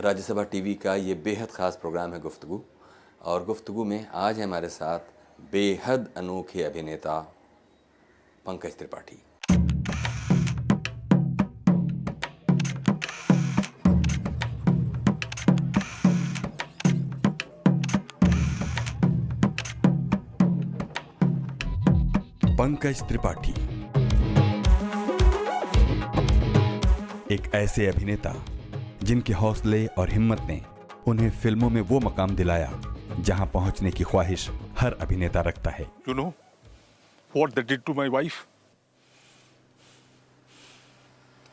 Rajya Sabha TV का ये बेहद ख़ास प्रोग्राम है गुफ्तगू, और गुफ्तगू में आज है हमारे साथ बेहद अनोखे अभिनेता पंकज त्रिपाठी। पंकज त्रिपाठी एक ऐसे अभिनेता जिनके हौसले और हिम्मत ने उन्हें फिल्मों में वो मकाम दिलाया जहां पहुंचने की ख्वाहिश हर अभिनेता रखता है। You know what they did to my wife?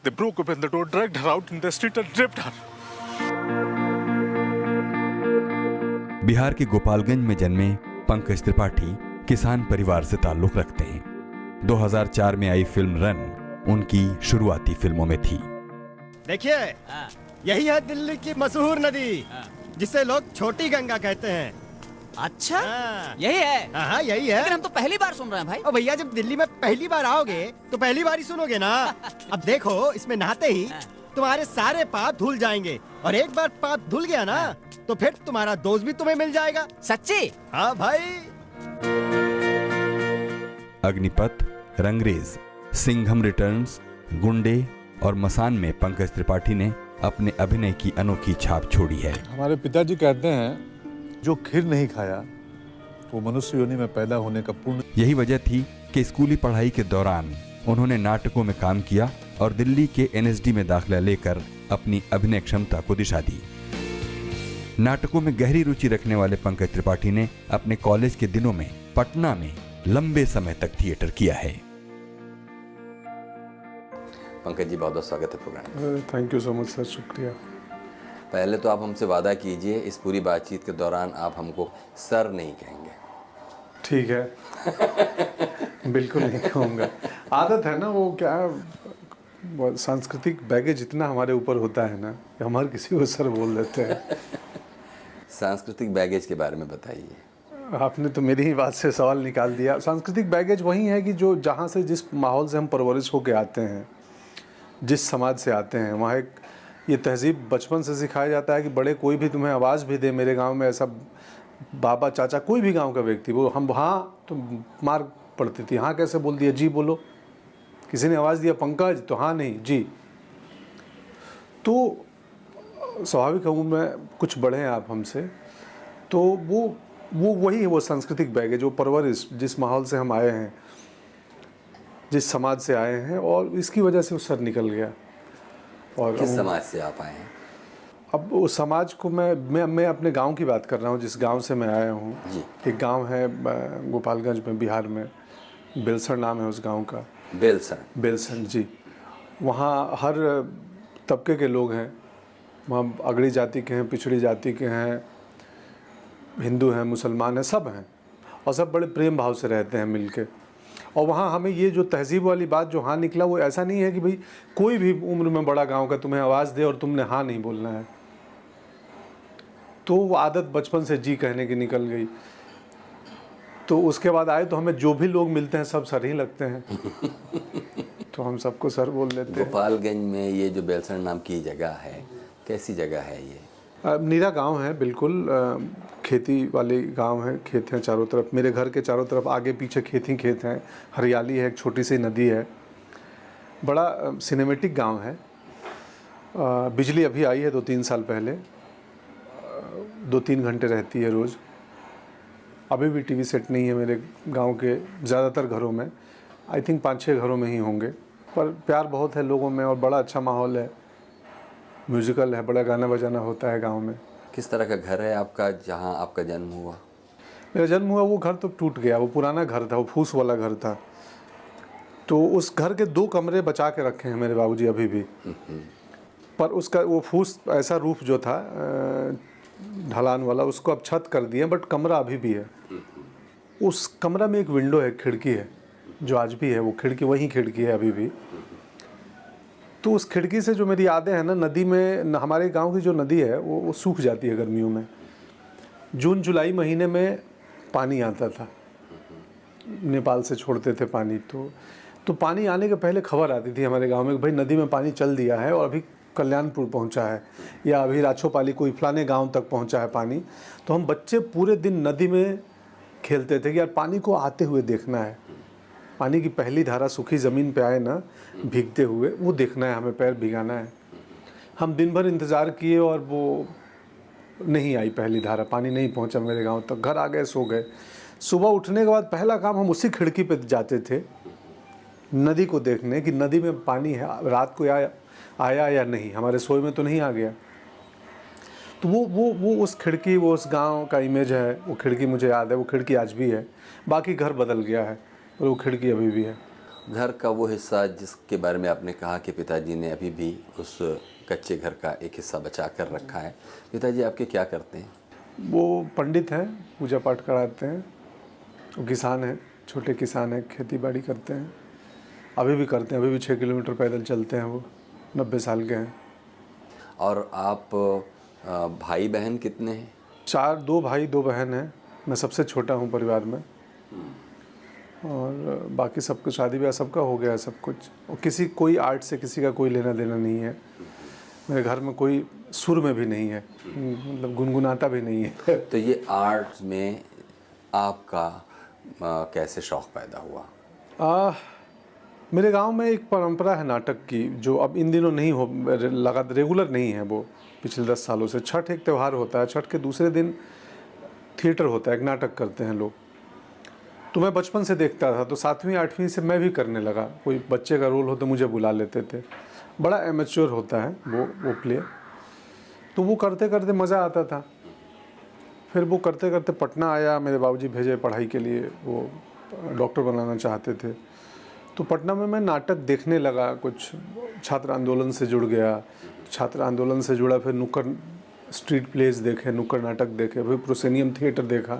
They broke open the door, dragged her out in the street and raped her. Bihar के गोपालगंज में जन्मे पंकज त्रिपाठी किसान परिवार से ताल्लुक रखते हैं। 2004 में आई फिल्म रन उनकी शुरुआती फिल्मों में थी। देखिए, यही है दिल्ली की मशहूर नदी, जिसे लोग छोटी गंगा कहते हैं। अच्छा, हाँ। यही है। हाँ, यही है। लेकिन हम तो पहली बार सुन रहे हैं भाई। ओ भैया, जब दिल्ली में पहली बार आओगे तो पहली बार ही सुनोगे ना। अब देखो, इसमें नहाते ही तुम्हारे सारे पाप धुल जाएंगे, और एक बार पाप धुल गया ना तो फिर तुम्हारा दोस्त भी तुम्हें मिल जाएगा। सच्ची? हाँ भाई। अग्निपथ, रंगरेज, सिंघम रिटर्न्स, गुंडे और मसान में पंकज त्रिपाठी ने अपने अभिनय की अनोखी छाप छोड़ी है। हमारे पिताजी कहते हैं, जो खीर नहीं खाया वो मनुष्य योनि में पैदा होने का पूर्ण। यही वजह थी कि स्कूली पढ़ाई के दौरान उन्होंने नाटकों में काम किया और दिल्ली के एनएसडी में दाखिला लेकर अपनी अभिनय क्षमता को दिशा दी। नाटकों में गहरी रुचि रखने वाले पंकज त्रिपाठी ने अपने कॉलेज के दिनों में पटना में लंबे समय तक थिएटर किया है। पंकज जी, बहुत बहुत स्वागत है programme. Thank you so much sir, शुक्रिया। पहले तो आप हमसे वादा कीजिए इस पूरी बातचीत के दौरान आप हमको सर नहीं कहेंगे। ठीक है। बिल्कुल नहीं कहूँगा। आदत है ना, वो क्या सांस्कृतिक बैगेज इतना हमारे ऊपर होता है ना, हम हर किसी को सर बोल देते हैं। सांस्कृतिक बैगेज के बारे में बताइए। आपने तो मेरी ही बात से सवाल निकाल दिया। सांस्कृतिक बैगेज वही है कि जो जहाँ से, जिस माहौल से हम परवरिश होके आते हैं, जिस समाज से आते हैं, वहाँ एक ये तहजीब बचपन से सिखाया जाता है कि बड़े कोई भी तुम्हें आवाज़ भी दे। मेरे गांव में ऐसा बाबा चाचा कोई भी गांव का व्यक्ति, वो हम हाँ तो मार पड़ती थी। हाँ कैसे बोल दिया, जी बोलो। किसी ने आवाज़ दिया पंकज, तो हाँ नहीं जी। तो स्वाभाविक हूँ मैं, कुछ बड़े हैं आप हमसे, तो वो वही है, वो सांस्कृतिक बैग है, जो परवरिश, जिस माहौल से हम आए हैं, जिस समाज से आए हैं, और इसकी वजह से वो सर निकल गया। और किस समाज से आप आए हैं? अब उस समाज को मैं अपने गांव की बात कर रहा हूँ, जिस गांव से मैं आया हूँ। एक गांव है गोपालगंज में, बिहार में, बेलसर नाम है उस गांव का। बेलसर जी। वहाँ हर तबके के लोग हैं। वहाँ अगड़ी जाति के हैं, पिछड़ी जाति के हैं, हिंदू हैं, मुसलमान हैं, सब हैं, और सब बड़े प्रेम भाव से रहते हैं मिलके। और वहाँ हमें ये जो तहजीब वाली बात जो हाँ निकला, वो ऐसा नहीं है कि भाई कोई भी उम्र में बड़ा गांव का तुम्हें आवाज़ दे और तुमने हाँ नहीं बोलना है। तो वो आदत बचपन से जी कहने की निकल गई। तो उसके बाद आए तो हमें जो भी लोग मिलते हैं सब सर ही लगते हैं। तो हम सबको सर बोल लेते हैं। गोपालगंज में ये जो बेलसर नाम की जगह है, कैसी जगह है ये? नीरा गांव है, बिल्कुल खेती वाली गांव है। खेत हैं चारों तरफ, मेरे घर के चारों तरफ आगे पीछे खेत ही खेत हैं, हरियाली है, एक छोटी सी नदी है, बड़ा सिनेमेटिक गांव है। बिजली अभी आई है 2-3 साल पहले, 2-3 घंटे रहती है रोज़। अभी भी टीवी सेट नहीं है मेरे गांव के ज़्यादातर घरों में। आई थिंक 5-6 घरों में ही होंगे, पर प्यार बहुत है लोगों में और बड़ा अच्छा माहौल है। म्यूजिकल है, बड़ा गाना बजाना होता है गांव में। किस तरह का घर है आपका जहां आपका जन्म हुआ? मेरा जन्म हुआ, वो घर तो टूट गया। वो पुराना घर था, वो फूस वाला घर था। तो उस घर के 2 कमरे बचा के रखे हैं मेरे बाबूजी अभी भी। पर उसका वो फूस ऐसा रूफ जो था ढलान वाला, उसको अब छत कर दिए, बट कमरा अभी भी है। उस कमरा में एक विंडो है, खिड़की है, जो आज भी है। वो खिड़की, वही खिड़की है अभी भी। तो उस खिड़की से जो मेरी यादें हैं ना, नदी में, हमारे गांव की जो नदी है वो सूख जाती है गर्मियों में। जून जुलाई महीने में पानी आता था, नेपाल से छोड़ते थे पानी। तो पानी आने के पहले खबर आती थी हमारे गांव में कि भाई नदी में पानी चल दिया है और अभी कल्याणपुर पहुंचा है, या अभी राछोपाली कोई फलाने गांव तक पहुंचा है पानी, तो हम बच्चे पूरे दिन नदी में खेलते थे कि यार पानी को आते हुए देखना है, पानी की पहली धारा सूखी ज़मीन पे आए ना भीगते हुए, वो देखना है, हमें पैर भिगाना है। हम दिन भर इंतज़ार किए और वो नहीं आई पहली धारा, पानी नहीं पहुंचा मेरे गांव तक। घर आ गए, सो गए। सुबह उठने के बाद पहला काम हम उसी खिड़की पे जाते थे नदी को देखने कि नदी में पानी है, रात को आया या नहीं, हमारे सोए में तो नहीं आ गया। तो वो उस खिड़की, वो उस गांव का इमेज है, वो खिड़की मुझे याद है, वो खिड़की आज भी है। बाकी घर बदल गया है और वो खिड़की अभी भी है। घर का वो हिस्सा जिसके बारे में आपने कहा कि पिताजी ने अभी भी उस कच्चे घर का एक हिस्सा बचा कर रखा है, पिताजी आपके क्या करते हैं? वो पंडित हैं, पूजा पाठ कराते हैं। वो किसान हैं, छोटे किसान हैं, खेती बाड़ी करते हैं, अभी भी करते हैं। अभी भी 6 किलोमीटर पैदल चलते हैं। वो 90 साल के हैं। और आप भाई बहन कितने हैं? 2 भाई 2 बहन हैं। मैं सबसे छोटा हूँ परिवार में, और बाकी सबको शादी ब्याह सबका हो गया है, सब कुछ। और कोई आर्ट से किसी का कोई लेना देना नहीं है। मेरे घर में कोई सुर में भी नहीं है, मतलब गुनगुनाता भी नहीं है। तो ये आर्ट में आपका कैसे शौक़ पैदा हुआ? मेरे गांव में एक परंपरा है नाटक की, जो अब इन दिनों नहीं हो लगा, रेगुलर नहीं है वो पिछले 10 सालों से। छठ एक त्यौहार होता है, छठ के दूसरे दिन थिएटर होता है, एक नाटक करते हैं लोग। तो मैं बचपन से देखता था, तो 7वीं 8वीं से मैं भी करने लगा। कोई बच्चे का रोल हो तो मुझे बुला लेते थे। बड़ा एमेच्योर होता है वो प्ले। तो वो करते करते मज़ा आता था। फिर वो करते करते पटना आया, मेरे बाबूजी भेजे पढ़ाई के लिए, वो डॉक्टर बनाना चाहते थे। तो पटना में मैं नाटक देखने लगा, कुछ छात्र आंदोलन से जुड़ गया। छात्र आंदोलन से जुड़ा, फिर नुक्कड़ स्ट्रीट प्लेस देखे, नुक्कड़ नाटक देखे, फिर प्रोसेनियम थिएटर देखा।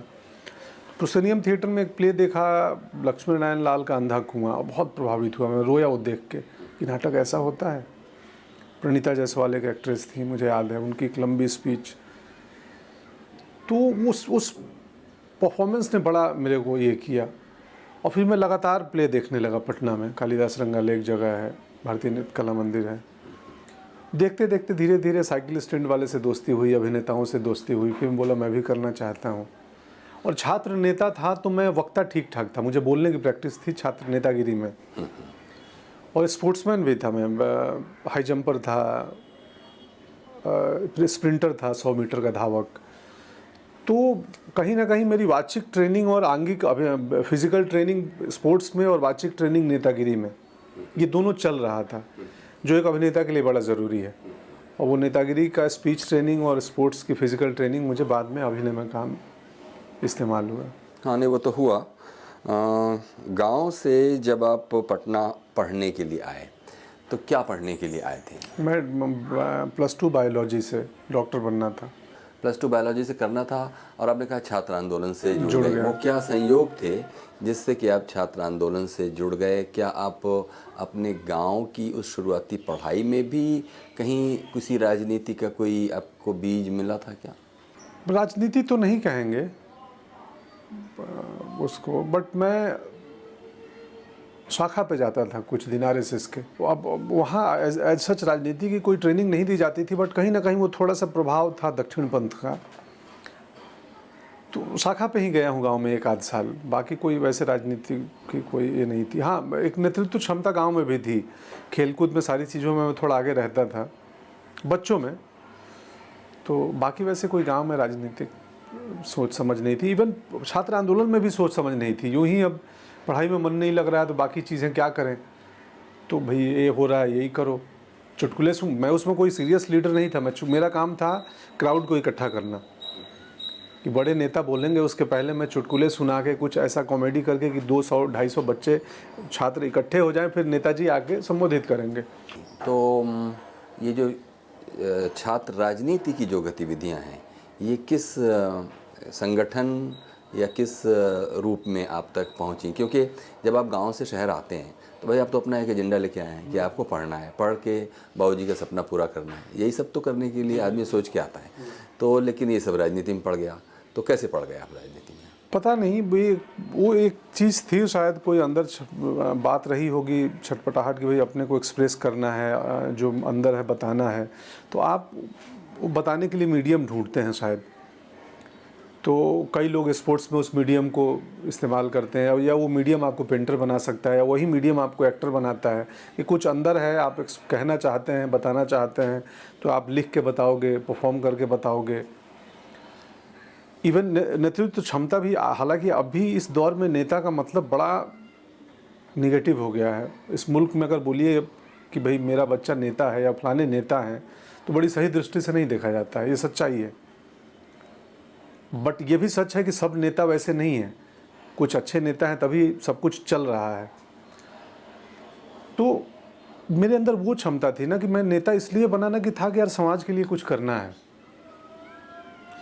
प्रोसेनियम थिएटर में एक प्ले देखा, लक्ष्मी नारायण लाल का अंधा कुआं, बहुत प्रभावित हुआ मैं, रोया वो देख के कि नाटक ऐसा होता है। प्रणीता जायसवाल एक एक्ट्रेस थी, मुझे याद है, उनकी एक लंबी स्पीच। तो उस परफॉर्मेंस ने बड़ा मेरे को ये किया। और फिर मैं लगातार प्ले देखने लगा पटना में। कालिदास रंगालय एक जगह है, भारतीय नृत्य कला मंदिर है। देखते देखते धीरे धीरे साइकिल स्टैंड वाले से दोस्ती हुई, अभिनेताओं से दोस्ती हुई। फिर मैं बोला मैं भी करना चाहता हूँ। और छात्र नेता था तो मैं वक्ता ठीक ठाक था, मुझे बोलने की प्रैक्टिस थी छात्र नेतागिरी में। और स्पोर्ट्समैन भी था मैं, हाई जंपर था, स्प्रिंटर था, 100 मीटर का धावक। तो कहीं ना कहीं मेरी वाचिक ट्रेनिंग और आंगिक फिजिकल ट्रेनिंग स्पोर्ट्स में और वाचिक ट्रेनिंग नेतागिरी में, ये दोनों चल रहा था, जो एक अभिनेता के लिए बड़ा ज़रूरी है। और वो नेतागिरी का स्पीच ट्रेनिंग और स्पोर्ट्स की फिजिकल ट्रेनिंग मुझे बाद में अभिनय में काम इस्तेमाल हुआ। हाँ, नहीं वो तो हुआ। गांव से जब आप पटना पढ़ने के लिए आए तो क्या पढ़ने के लिए आए थे? मैं +2 बायोलॉजी से, डॉक्टर बनना था। +2 बायोलॉजी से करना था, और आपने कहा छात्र आंदोलन से जुड़ गए। वो क्या संयोग थे जिससे कि आप छात्र आंदोलन से जुड़ गए? क्या आप अपने गांव की उस शुरुआती पढ़ाई में भी कहीं किसी राजनीति का कोई आपको बीज मिला था क्या? राजनीति तो नहीं कहेंगे उसको, बट मैं शाखा पे जाता था कुछ दिन RSS के। अब वहाँ एज सच राजनीति की कोई ट्रेनिंग नहीं दी जाती थी, बट कहीं ना कहीं वो थोड़ा सा प्रभाव था दक्षिण पंथ का। तो शाखा पे ही गया हूँ गांव में 1 आध साल, बाकी कोई वैसे राजनीति की कोई ये नहीं थी। हाँ, एक नेतृत्व क्षमता गांव में भी थी, खेलकूद में सारी चीज़ों में मैं थोड़ा आगे रहता था, बच्चों में। तो बाकी वैसे कोई गांव में राजनीतिक सोच समझ नहीं थी। इवन छात्र आंदोलन में भी सोच समझ नहीं थी। यूँ ही अब पढ़ाई में मन नहीं लग रहा है तो बाकी चीज़ें क्या करें, तो भाई ये हो रहा है यही करो, चुटकुले सुन। मैं उसमें कोई सीरियस लीडर नहीं था, मेरा काम था क्राउड को इकट्ठा करना, कि बड़े नेता बोलेंगे उसके पहले मैं चुटकुले सुना के कुछ ऐसा कॉमेडी करके कि 200-250 बच्चे छात्र इकट्ठे हो जाएं, फिर नेताजी आके संबोधित करेंगे। तो ये जो छात्र राजनीति की जो गतिविधियां हैं, ये किस संगठन या किस रूप में आप तक पहुंची? क्योंकि जब आप गांव से शहर आते हैं तो भाई आप तो अपना एक एजेंडा लेके आए हैं कि आपको पढ़ना है, पढ़ के बाबूजी का सपना पूरा करना है, यही सब तो करने के लिए आदमी सोच के आता है। तो लेकिन ये सब राजनीति में पड़ गया, तो कैसे पड़ गए आप राजनीति में? पता नहीं भाई, वो एक चीज़ थी शायद, कोई अंदर बात रही होगी, छटपटाहट की भाई अपने को एक्सप्रेस करना है, जो अंदर है बताना है, तो आप वो बताने के लिए मीडियम ढूंढते हैं शायद। तो कई लोग स्पोर्ट्स में उस मीडियम को इस्तेमाल करते हैं, या वो मीडियम आपको पेंटर बना सकता है, या वही मीडियम आपको एक्टर बनाता है कि कुछ अंदर है, आप कहना चाहते हैं, बताना चाहते हैं, तो आप लिख के बताओगे, परफॉर्म करके बताओगे। इवन नेतृत्व क्षमता भी, हालांकि अभी इस दौर में नेता का मतलब बड़ा निगेटिव हो गया है। इस मुल्क में अगर बोलिए कि भाई मेरा बच्चा नेता है या फलाने नेता हैं, तो बड़ी सही दृष्टि से नहीं देखा जाता है, ये सच्चाई है। बट ये भी सच है कि सब नेता वैसे नहीं हैं, कुछ अच्छे नेता हैं तभी सब कुछ चल रहा है। तो मेरे अंदर वो क्षमता थी ना कि मैं नेता इसलिए बनाना कि था कि यार समाज के लिए कुछ करना है।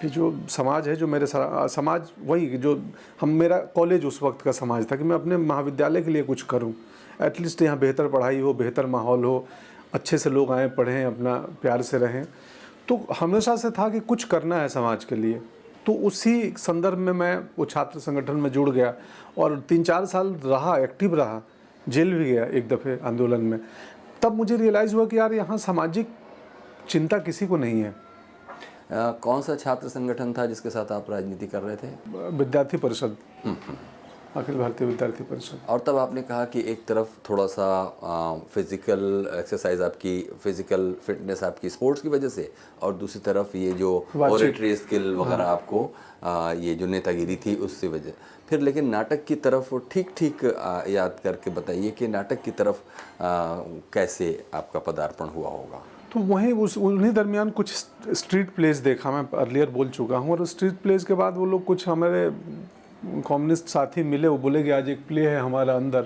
ये जो समाज है, जो मेरे समाज, वही जो मेरा कॉलेज उस वक्त का समाज था कि मैं अपने महाविद्यालय के लिए कुछ करूं, एटलीस्ट यहाँ बेहतर पढ़ाई हो, बेहतर माहौल हो, अच्छे से लोग आएँ, पढ़ें, अपना प्यार से रहें। तो हमेशा से था कि कुछ करना है समाज के लिए। तो उसी संदर्भ में मैं वो छात्र संगठन में जुड़ गया और 3-4 साल रहा, एक्टिव रहा, जेल भी गया एक दफ़े आंदोलन में। तब मुझे रियलाइज़ हुआ कि यार यहाँ सामाजिक चिंता किसी को नहीं है। कौन सा छात्र संगठन था जिसके साथ आप राजनीति कर रहे थे? विद्यार्थी परिषद, अखिल भारतीय विद्यार्थी परिषद। और तब आपने कहा कि एक तरफ थोड़ा सा फिज़िकल एक्सरसाइज, आपकी फ़िज़िकल फिटनेस आपकी स्पोर्ट्स की वजह से, और दूसरी तरफ ये जो ऑरेटरी स्किल वगैरह आपको ये जो नेतागिरी थी उससे वजह। फिर लेकिन नाटक की तरफ ठीक याद करके बताइए कि नाटक की तरफ कैसे आपका पदार्पण हुआ होगा? तो वहीं उन्हीं दरमियान कुछ स्ट्रीट प्लेस देखा, मैं अर्लियर बोल चुका हूँ। और स्ट्रीट प्लेस के बाद वो लोग, कुछ हमारे कम्युनिस्ट साथी मिले, वो बोले कि आज एक प्ले है हमारा अंदर,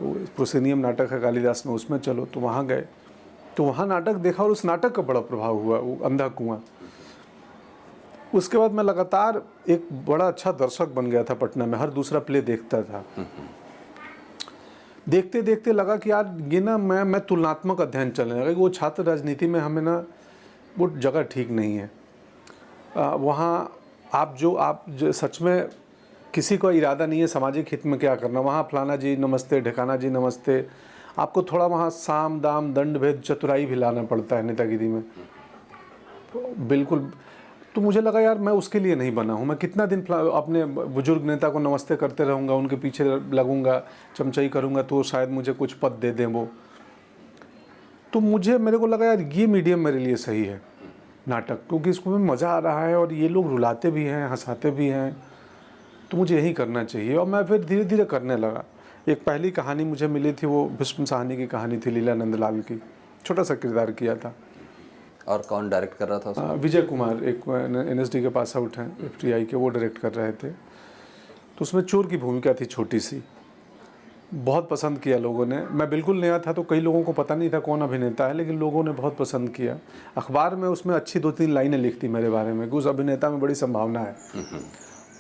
प्रोसेनियम नाटक है कालिदास में, उसमें चलो। तो वहाँ गए, तो वहाँ नाटक देखा और उस नाटक का बड़ा प्रभाव हुआ, वो अंधा कुआं। उसके बाद मैं लगातार एक बड़ा अच्छा दर्शक बन गया था पटना में, हर दूसरा प्ले देखता था। देखते देखते लगा कि यार ये ना मैं तुलनात्मक अध्ययन चलने लगा कि वो छात्र राजनीति में हमें ना वो जगह ठीक नहीं है। वहाँ आप जो सच में किसी का इरादा नहीं है सामाजिक हित में क्या करना, वहाँ फलाना जी नमस्ते, ढिकाना जी नमस्ते, आपको थोड़ा वहाँ साम दाम दंड भेद चतुराई भी लाना पड़ता है नेतागिरी में, तो बिल्कुल। तो मुझे लगा यार मैं उसके लिए नहीं बना हूँ। मैं कितना दिन अपने बुजुर्ग नेता को नमस्ते करते रहूँगा, उनके पीछे लगूंगा, चमचाई करूँगा, तो शायद मुझे कुछ पद दे दें वो। तो मेरे को लगा यार ये मीडियम मेरे लिए सही है नाटक, क्योंकि इसको में मज़ा आ रहा है और ये लोग रुलाते भी हैं, हंसाते भी हैं, तो मुझे यही करना चाहिए। और मैं फिर धीरे धीरे करने लगा। एक पहली कहानी मुझे मिली थी, वो भीष्म साहनी की कहानी थी, लीला नंदलाल की, छोटा सा किरदार किया था। और कौन डायरेक्ट कर रहा था उसको? विजय कुमार, एक NSD के पास आउट हैं, FTI के, वो डायरेक्ट कर रहे थे। तो उसमें चोर की भूमिका थी छोटी सी, बहुत पसंद किया लोगों ने। मैं बिल्कुल नया था तो कई लोगों को पता नहीं था कौन अभिनेता है, लेकिन लोगों ने बहुत पसंद किया। अखबार में उसमें अच्छी 2-3 लाइनें लिखती मेरे बारे में कि उस अभिनेता में बड़ी संभावना है।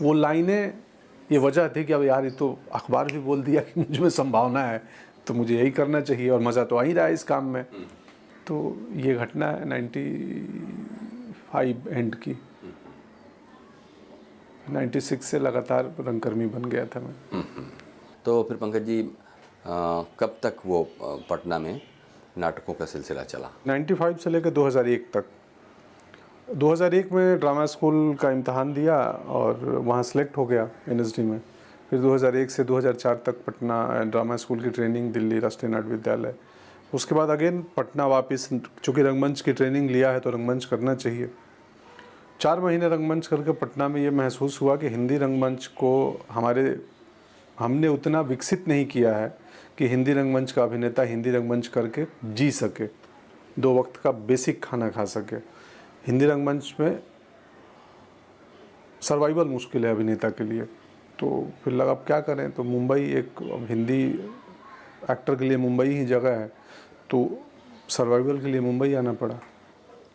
वो लाइनें ये वजह थी कि अब यार ये तो अखबार भी बोल दिया कि मुझ में संभावना है, तो मुझे यही करना चाहिए, और मज़ा तो आ ही रहा है इस काम में। तो ये घटना है 95 एंड की। 96 से लगातार रंगकर्मी बन गया था मैं। तो फिर पंकज जी कब तक वो पटना में नाटकों का सिलसिला चला? 95 से लेकर 2001 तक। 2001 में ड्रामा स्कूल का इम्तहान दिया और वहाँ सेलेक्ट हो गया NSD में। फिर 2001 से 2004 तक पटना ड्रामा स्कूल की ट्रेनिंग, दिल्ली राष्ट्रीय नाट्य विद्यालय। उसके बाद अगेन पटना वापस, चूँकि रंगमंच की ट्रेनिंग लिया है तो रंगमंच करना चाहिए। 4 महीने रंगमंच करके पटना में ये महसूस हुआ कि हिंदी रंगमंच को हमने उतना विकसित नहीं किया है कि हिंदी रंगमंच का अभिनेता हिंदी रंगमंच करके जी सके, 2 वक्त का बेसिक खाना खा सके। हिंदी रंगमंच में सर्वाइवल मुश्किल है अभिनेता के लिए। तो फिर लगा अब क्या करें, तो मुंबई एक हिंदी एक्टर के लिए मुंबई ही जगह है, तो सर्वाइवल के लिए मुंबई आना पड़ा।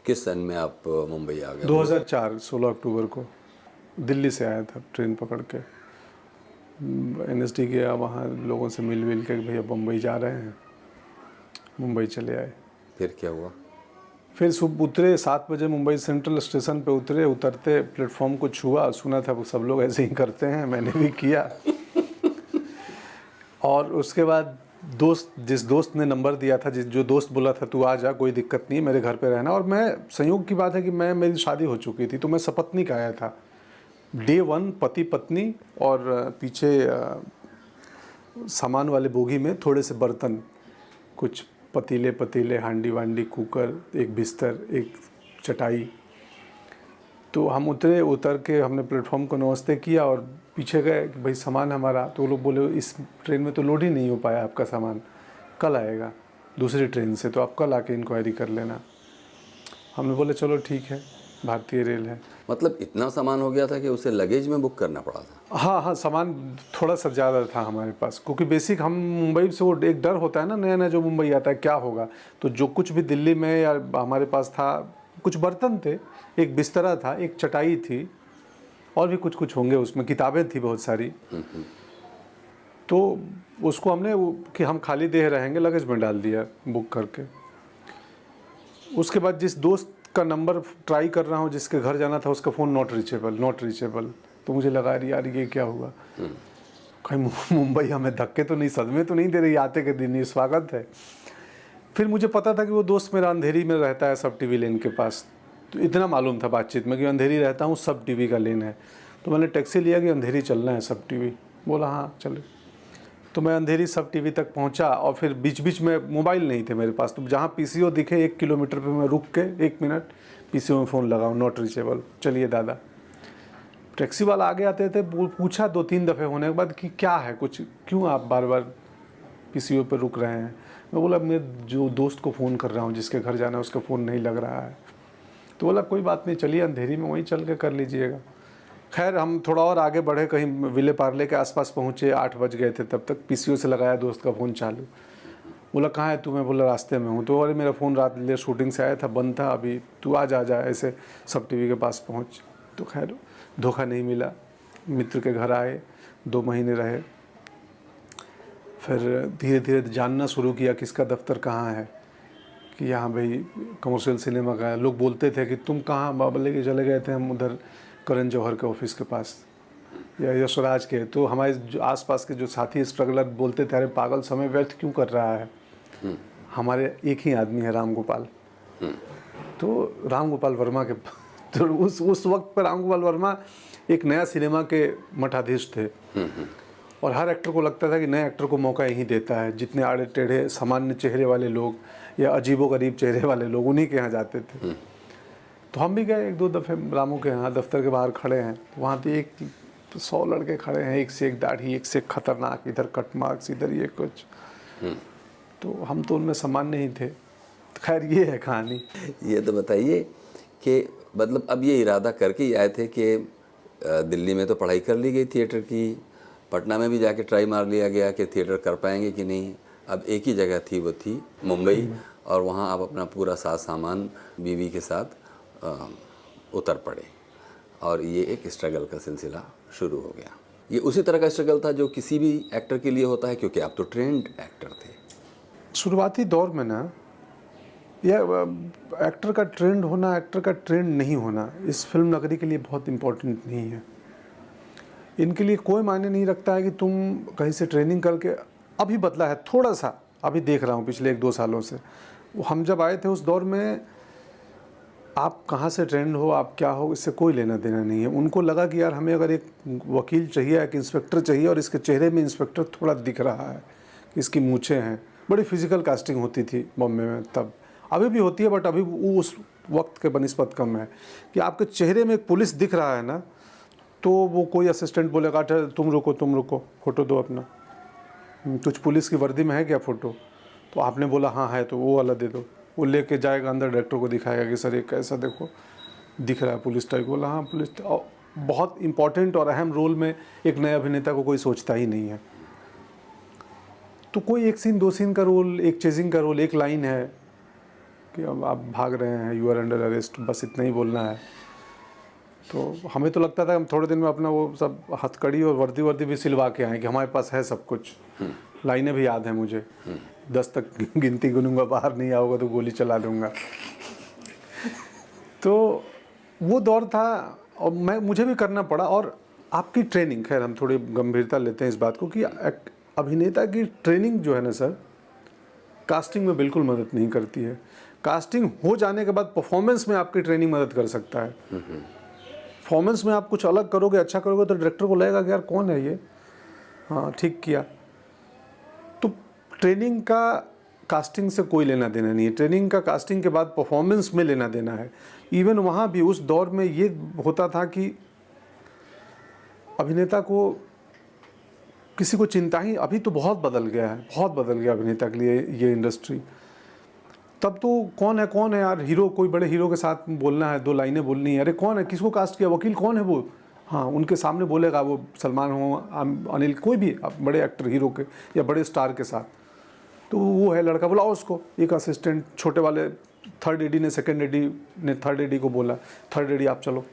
किस सन में आप मुंबई आ गए? 2004 16 अक्टूबर को दिल्ली से आया था ट्रेन पकड़ के। NSD गया, वहाँ लोगों से मिल के भैया मुंबई जा रहे हैं, मुंबई चले आए। फिर क्या हुआ? फिर सुबह उतरे 7 बजे मुंबई सेंट्रल स्टेशन पे उतरे, उतरते प्लेटफॉर्म को छुआ, सुना था वो सब लोग ऐसे ही करते हैं, मैंने भी किया। और उसके बाद जिस दोस्त ने नंबर दिया था, जो दोस्त बोला था तू आ जा, कोई दिक्कत नहीं, मेरे घर पे रहना। और मैं, संयोग की बात है कि मेरी शादी हो चुकी थी, तो मैं सपत्नीक आया था। डे 1 पति पत्नी, और पीछे सामान वाले बोगी में थोड़े से बर्तन, कुछ पतीले, हांडी वांडी, कुकर, एक बिस्तर, एक चटाई। तो हम उतर के हमने प्लेटफॉर्म को नमस्ते किया और पीछे गए कि भाई सामान हमारा। तो वो लोग बोले इस ट्रेन में तो लोड ही नहीं हो पाया आपका सामान, कल आएगा दूसरी ट्रेन से, तो आप कल आके इंक्वायरी कर लेना। हमने बोले चलो ठीक है, भारतीय रेल है। मतलब इतना सामान हो गया था कि उसे लगेज में बुक करना पड़ा था? हाँ, सामान थोड़ा सा ज़्यादा था हमारे पास, क्योंकि बेसिक हम मुंबई से, वो एक डर होता है ना नया नया जो मुंबई आता है क्या होगा। तो जो कुछ भी दिल्ली में या हमारे पास था, कुछ बर्तन थे, एक बिस्तरा था, एक चटाई थी, और भी कुछ होंगे उसमें, किताबें थी बहुत सारी। तो उसको हमने कि हम खाली देह रहेंगे लगेज में डाल दिया बुक करके। उसके बाद जिस दोस्त का नंबर ट्राई कर रहा हूँ, जिसके घर जाना था, उसका फ़ोन नॉट रीचेबल। तो मुझे लगा यार ये क्या हुआ, कहीं मुंबई हमें धक्के तो नहीं, सदमे तो नहीं दे रही, आते के दिन ये स्वागत है। फिर मुझे पता था कि वो दोस्त मेरा अंधेरी में रहता है, सब टीवी लेन के पास। तो इतना मालूम था बातचीत में कि अंधेरी रहता हूँ, सब टीवी का लेन है। तो मैंने टैक्सी लिया कि अंधेरी चलना है, सब टीवी। बोला हाँ चले। तो मैं अंधेरी सब टीवी तक पहुंचा, और फिर बीच बीच में मोबाइल नहीं थे मेरे पास, तो जहाँ पीसीओ दिखे 1 किलोमीटर पे मैं रुक के 1 मिनट पीसीओ में फ़ोन लगाऊँ, नॉट रीचेबल। चलिए दादा। टैक्सी वाला आगे आते थे, पूछा 2-3 दफ़े होने के बाद कि क्या है, कुछ क्यों आप बार बार पीसीओ पे रुक रहे हैं। मैं बोला मैं जो दोस्त को फ़ोन कर रहा हूँ, जिसके घर जाना है, उसका फ़ोन नहीं लग रहा है। तो बोला कोई बात नहीं, चलिए अंधेरी में वहीं चल के कर लीजिएगा। खैर हम थोड़ा और आगे बढ़े, कहीं विले पार्ले के आसपास पहुँचे, 8 बज गए थे तब तक। पीसीओ से लगाया दोस्त का फ़ोन चालू। बोला कहाँ है तू? मैं बोला रास्ते में हूँ। तो अरे मेरा फ़ोन रात ले शूटिंग से आया था, बंद था, अभी तू आ जा ऐसे सब टीवी के पास पहुँच। तो खैर धोखा नहीं मिला, मित्र के घर आए, 2 महीने रहे। फिर धीरे धीरे जानना शुरू किया किसका दफ्तर कहाँ है, कि यहाँ भाई कमर्शियल सिनेमा का है। लोग बोलते थे कि तुम कहाँ, बाबले के चले गए थे हम उधर करण जौहर के ऑफिस के पास या यशराज के। तो हमारे जो आसपास के जो साथी स्ट्रगलर बोलते थे अरे पागल समय व्यर्थ क्यों कर रहा है, हमारे एक ही आदमी है राम गोपाल। तो राम गोपाल वर्मा के तो उस वक्त पर राम गोपाल वर्मा एक नया सिनेमा के मठाधीश थे, और हर एक्टर को लगता था कि नए एक्टर को मौका यही देता है। जितने आड़े टेढ़े सामान्य चेहरे वाले लोग या अजीबोगरीब चेहरे वाले लोग, उन्हीं के यहाँ जाते थे। तो हम भी गए 1-2 दफ़े रामू के यहाँ, दफ्तर के बाहर खड़े हैं, तो वहाँ पे 100 लड़के खड़े हैं, एक से एक दाढ़ी, एक से एक खतरनाक, इधर कट मार्क्स, इधर ये कुछ। तो हम तो उनमें सामान्य ही थे। खैर ये है कहानी। ये तो बताइए कि मतलब अब ये इरादा करके ही आए थे कि दिल्ली में तो पढ़ाई कर ली गई थिएटर की, पटना में भी जाके ट्राई मार लिया गया कि थिएटर कर पाएंगे कि नहीं। अब एक ही जगह थी, वो थी मुंबई, और वहाँ आप अपना पूरा सामान बीवी के साथ उतर पड़े, और ये एक स्ट्रगल का सिलसिला शुरू हो गया। ये उसी तरह का स्ट्रगल था जो किसी भी एक्टर के लिए होता है, क्योंकि आप तो ट्रेंड एक्टर थे। शुरुआती दौर में ना, या एक्टर का ट्रेंड होना, एक्टर का ट्रेंड नहीं होना इस फिल्म नगरी के लिए बहुत इम्पोर्टेंट नहीं है। इनके लिए कोई मायने नहीं रखता है कि तुम कहीं से ट्रेनिंग करके, अभी बदला है थोड़ा सा, अभी देख रहा हूँ पिछले 1-2 सालों से। हम जब आए थे उस दौर में आप कहाँ से ट्रेंड हो, आप क्या हो, इससे कोई लेना देना नहीं है। उनको लगा कि यार हमें अगर एक वकील चाहिए, एक इंस्पेक्टर चाहिए, और इसके चेहरे में इंस्पेक्टर थोड़ा दिख रहा है, इसकी मूछें हैं। बड़ी फिजिकल कास्टिंग होती थी बॉम्बे में तब, अभी भी होती है, बट अभी उस वक्त के बनिस्बत कम है। कि आपके चेहरे में एक पुलिस दिख रहा है ना, तो वो कोई असिस्टेंट बोलेगा तुम रुको फ़ोटो दो अपना, कुछ पुलिस की वर्दी में है क्या फ़ोटो? तो आपने बोला हाँ है, तो वो वाला दे दो। वो लेके जाएगा अंदर, डायरेक्टर को दिखाएगा कि सर एक ऐसा देखो दिख रहा है पुलिस टाइप। बोला हाँ पुलिस। बहुत इंपॉर्टेंट और अहम रोल में एक नए अभिनेता को कोई सोचता ही नहीं है। तो कोई 1 सीन 2 सीन का रोल, एक चेजिंग का रोल, एक लाइन है कि अब आप भाग रहे हैं, यू आर अंडर अरेस्ट, बस इतना ही बोलना है। तो हमें तो लगता था हम थोड़े दिन में अपना वो सब हथकड़ी और वर्दी भी सिलवा के आए कि हमारे पास है सब कुछ। लाइनें भी याद हैं मुझे, 10 तक गिनती गिनूंगा, बाहर नहीं आओगे तो गोली चला दूंगा। तो वो दौर था और मुझे भी करना पड़ा। और आपकी ट्रेनिंग, खैर हम थोड़ी गंभीरता लेते हैं इस बात को कि अभिनेता की ट्रेनिंग जो है ना सर, कास्टिंग में बिल्कुल मदद नहीं करती है। कास्टिंग हो जाने के बाद परफॉर्मेंस में आपकी ट्रेनिंग मदद कर सकता है। परफॉर्मेंस में आप कुछ अलग करोगे, अच्छा करोगे, तो डायरेक्टर को लगेगा कि यार कौन है ये, हाँ ठीक किया। तो ट्रेनिंग का कास्टिंग से कोई लेना देना नहीं है। ट्रेनिंग का कास्टिंग के बाद परफॉर्मेंस में लेना देना है। इवन वहाँ भी उस दौर में ये होता था कि अभिनेता को किसी को चिंता ही, अभी तो बहुत बदल गया है, बहुत बदल गया अभिनेता के लिए ये इंडस्ट्री। तब तो कौन है यार, हीरो, कोई बड़े हीरो के साथ बोलना है, 2 लाइनें बोलनी है, अरे कौन है, किसको कास्ट किया, वकील कौन है वो, हाँ उनके सामने बोलेगा, वो सलमान हो, अनिल, कोई भी बड़े एक्टर हीरो के या बड़े स्टार के साथ, तो वो है लड़का, बुलाओ उसको। एक असिस्टेंट, छोटे वाले थर्ड एडी ने सेकंड एडी ने थर्ड एडी को बोला, थर्ड एडी आप चलो,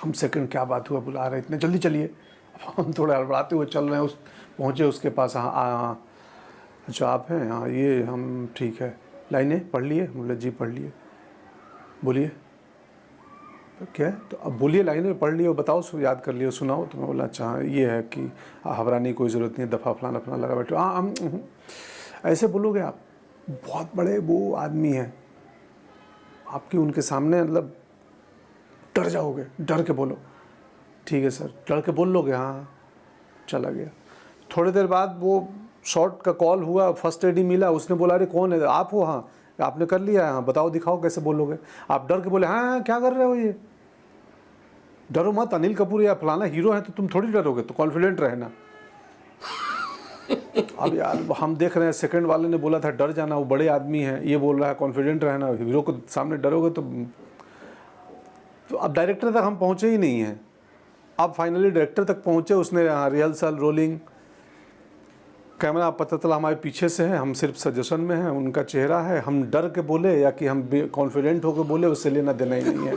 हम सेकंड, क्या बात हुआ, बुला रहे, इतने जल्दी चलिए। हम थोड़ा हड़बड़ाते हुए चल रहे हैं, पहुँचे उसके पास, हाँ अच्छा आप हैं, हाँ ये हम, ठीक है, लाइनें पढ़ लिए, बोले जी पढ़ लिए, बोलिए तो क्या है, तो अब बोलिए, लाइनें पढ़ लिए, बताओ, याद कर लियो, सुनाओ। तो मैं बोला अच्छा हाँ ये है कि घबराने की कोई ज़रूरत नहीं, दफ़ा फलाना फलाना लगा बैठो, हाँ हम ऐसे बोलोगे आप, बहुत बड़े वो आदमी हैं आपकी, उनके सामने मतलब डर जाओगे, डर के बोलो, ठीक है सर, डर के बोल लोगे, हाँ चला गया। थोड़ी देर बाद वो शॉर्ट का कॉल हुआ, फर्स्ट एडी मिला, उसने बोला अरे कौन है, आप हो, हाँ आपने कर लिया है, हाँ बताओ दिखाओ कैसे बोलोगे। आप डर के बोले हाँ क्या कर रहे हो, ये डरो मत, अनिल कपूर या फलाना हीरो है तो तुम थोड़ी डरोगे, तो कॉन्फिडेंट रहना। अब यार हम देख रहे हैं, सेकंड वाले ने बोला था डर जाना, वो बड़े आदमी हैं, ये बोल रहा है कॉन्फिडेंट रहना, हीरो को सामने डरोगे तो अब डायरेक्टर तक हम पहुँचे ही नहीं हैं। अब फाइनली डायरेक्टर तक पहुँचे, उसने रिहर्सल, रोलिंग, कैमरा पता चला हमारे पीछे से है, हम सिर्फ सजेशन में हैं, उनका चेहरा है, हम डर के बोले या कि हम कॉन्फिडेंट होकर बोले, उससे लेना देना ही नहीं है।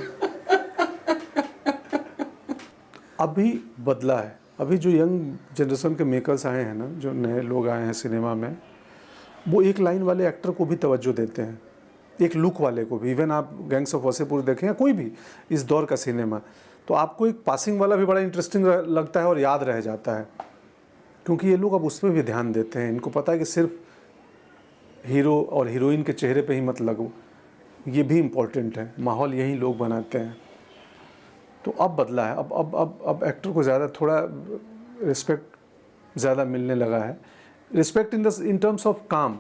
अभी बदला है, अभी जो यंग जनरेशन के मेकर्स आए हैं ना, जो नए लोग आए हैं सिनेमा में, वो एक लाइन वाले एक्टर को भी तवज्जो देते हैं, एक लुक वाले को भी। इवन आप गैंग्स ऑफ वासेपुर देखें या कोई भी इस दौर का सिनेमा, तो आपको एक पासिंग वाला भी बड़ा इंटरेस्टिंग लगता है और याद रह जाता है, क्योंकि ये लोग अब उस पर भी ध्यान देते हैं। इनको पता है कि सिर्फ हीरो और हीरोइन के चेहरे पे ही मत लगो, ये भी इम्पोर्टेंट है, माहौल यही लोग बनाते हैं। तो अब बदला है, अब एक्टर को ज़्यादा थोड़ा रिस्पेक्ट ज़्यादा मिलने लगा है। रिस्पेक्ट इन टर्म्स ऑफ काम,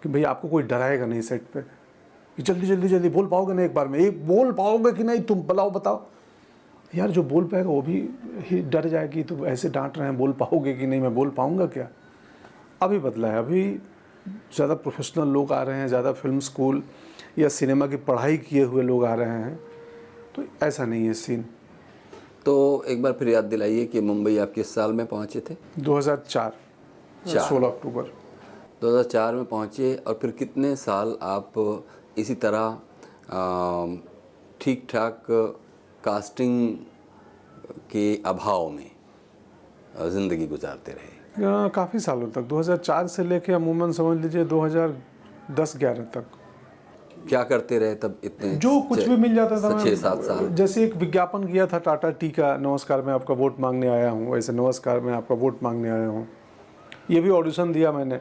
कि भाई आपको कोई डराएगा नहीं सेट पे कि जल्दी बोल पाओगे ना एक बार में, एक बोल पाओगे कि नहीं तुम, बताओ यार, जो बोल पाएगा वो भी ही डर जाएगी, तो ऐसे डांट रहे हैं, बोल पाओगे कि नहीं, मैं बोल पाऊँगा क्या। अभी बदला है, अभी ज़्यादा प्रोफेशनल लोग आ रहे हैं, ज़्यादा फिल्म स्कूल या सिनेमा की पढ़ाई किए हुए लोग आ रहे हैं, तो ऐसा नहीं है सीन। तो एक बार फिर याद दिलाइए कि मुंबई आप किस साल में पहुंचे थे? 2004, 16 अक्टूबर 2004 में पहुंचे, और फिर कितने साल आप इसी तरह ठीक ठाक कास्टिंग के अभाव में ज़िंदगी गुजारते रहे? काफ़ी सालों तक, 2004 से लेके अमूमन समझ लीजिए 2010-11 तक। क्या करते रहे तब इतने? जो कुछ भी मिल जाता था, 6-7 साल। जैसे एक विज्ञापन किया था टाटा टी का, नमस्कार मैं आपका वोट मांगने आया हूँ, वैसे नमस्कार मैं आपका वोट मांगने आया हूँ। ये भी ऑडिशन दिया मैंने,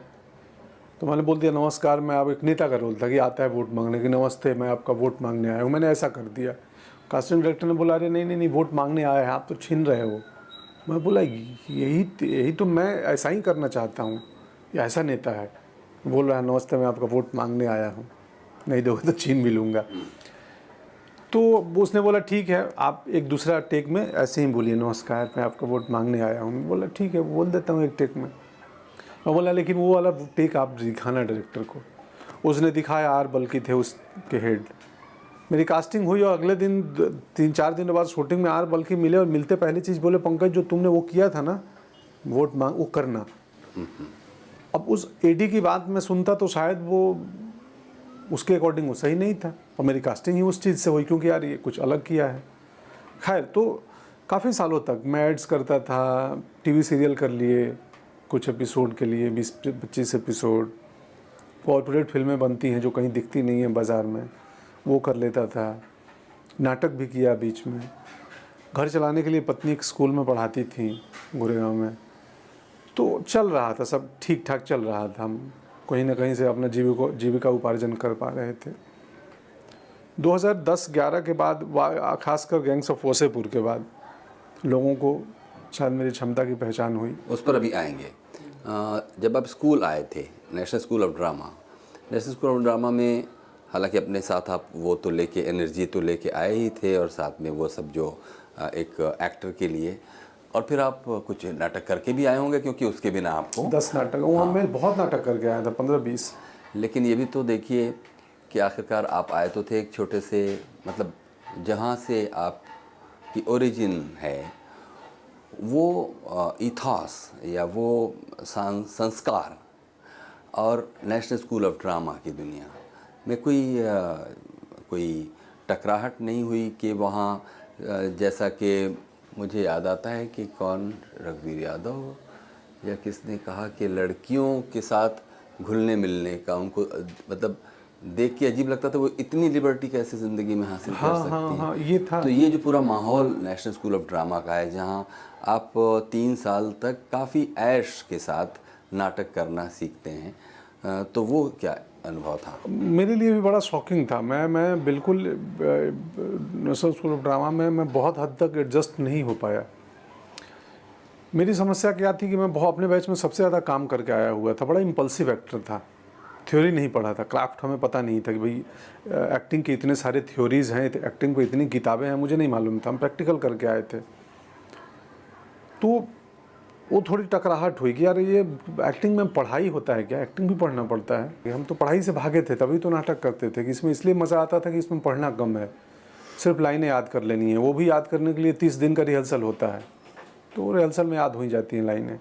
तो मैंने बोल दिया नमस्कार मैं, आप एक नेता का रोल था कि आता है वोट मांगने की, नमस्ते मैं आपका वोट मांगने आया हूँ, मैंने ऐसा कर दिया। कास्टिंग डायरेक्टर ने बोला अरे नहीं वोट मांगने आया है, आप तो छीन रहे हो। मैं बोला यही तो मैं ऐसा ही करना चाहता हूँ, ये ऐसा नेता है, बोल रहा है नमस्ते मैं आपका वोट मांगने आया हूँ, नहीं दोगे तो छीन भी लूँगा। तो उसने बोला ठीक है, आप एक दूसरा टेक में ऐसे ही बोलिए नमस्कार मैं आपका वोट मांगने आया हूँ। मैं बोला ठीक है, बोल देता हूँ एक टेक में। मैं बोला लेकिन वो वाला टेक आप दिखाना डायरेक्टर को। उसने दिखाया, आर बल्कि थे उसके हेड। मेरी कास्टिंग हुई और अगले दिन 3-4 दिन बाद शूटिंग में आर बल्कि मिले, और मिलते पहली चीज़ बोले पंकज जो तुमने वो किया था ना वोट मांग, वो करना। अब उस एडी की बात मैं सुनता तो शायद वो उसके अकॉर्डिंग वो सही नहीं था, और मेरी कास्टिंग ही उस चीज़ से हुई क्योंकि यार ये कुछ अलग किया है। खैर तो काफ़ी सालों तक मैं एड्स करता था, टीवी सीरियल कर लिए कुछ एपिसोड के लिए, 20-25 एपिसोड। कॉर्पोरेट फिल्में बनती हैं जो कहीं दिखती नहीं हैं बाज़ार में, वो कर लेता था। नाटक भी किया बीच में। घर चलाने के लिए पत्नी एक स्कूल में पढ़ाती थी गोरेगांव में। तो चल रहा था, सब ठीक ठाक चल रहा था। हम कहीं ना कहीं से अपना जीविका उपार्जन कर पा रहे थे। 2010-11 के बाद, खासकर गैंग्स ऑफ वासेपुर के बाद, लोगों को शायद मेरी क्षमता की पहचान हुई। उस पर अभी आएंगे। जब आप स्कूल आए थे, नेशनल स्कूल ऑफ ड्रामा में हालांकि अपने साथ आप वो तो लेके एनर्जी तो लेके आए ही थे, और साथ में वो सब जो एक एक्टर के लिए, और फिर आप कुछ नाटक करके भी आए होंगे, क्योंकि उसके बिना आपको 10 नाटक, वहाँ मैं बहुत नाटक करके आया था, 15-20। लेकिन ये भी तो देखिए कि आखिरकार आप आए तो थे एक छोटे से, मतलब जहाँ से आपकी ओरिजिन है, वो इथॉस या वो संस्कार और नेशनल स्कूल ऑफ ड्रामा की दुनिया में कोई टकराहट नहीं हुई कि वहाँ जैसा कि मुझे याद आता है कि कौन, रघुवीर यादव या किसने कहा कि लड़कियों के साथ घुलने मिलने का उनको मतलब देख के अजीब लगता था, वो इतनी लिबर्टी कैसे ज़िंदगी में हासिल कर सकती हैं। ये था। तो ये जो पूरा माहौल नेशनल स्कूल ऑफ ड्रामा का है, जहाँ आप 3 साल तक काफ़ी ऐश के साथ नाटक करना सीखते हैं, तो वो क्या अनुभव था? मेरे लिए भी बड़ा शॉकिंग था। मैं बिल्कुल नेशनल स्कूल ऑफ ड्रामा में मैं बहुत हद तक एडजस्ट नहीं हो पाया। मेरी समस्या क्या थी कि मैं बहुत अपने बैच में सबसे ज़्यादा काम करके आया हुआ था, बड़ा इम्पल्सिव एक्टर था, थ्योरी नहीं पढ़ा था, क्राफ्ट हमें पता नहीं था कि भाई एक्टिंग के इतने सारे थ्योरीज़ हैं, एक्टिंग को इतनी किताबें हैं, मुझे नहीं मालूम था। हम प्रैक्टिकल करके आए थे। तो वो थोड़ी टकराहट हुई कि यार ये एक्टिंग में पढ़ाई होता है क्या, एक्टिंग भी पढ़ना पड़ता है। हम तो पढ़ाई से भागे थे, तभी तो नाटक करते थे कि इसमें इसलिए मज़ा आता था कि इसमें पढ़ना कम है, सिर्फ लाइनें याद कर लेनी है। वो भी याद करने के लिए 30 दिन का रिहर्सल होता है, तो रिहर्सल में याद हो ही जाती हैं लाइनें।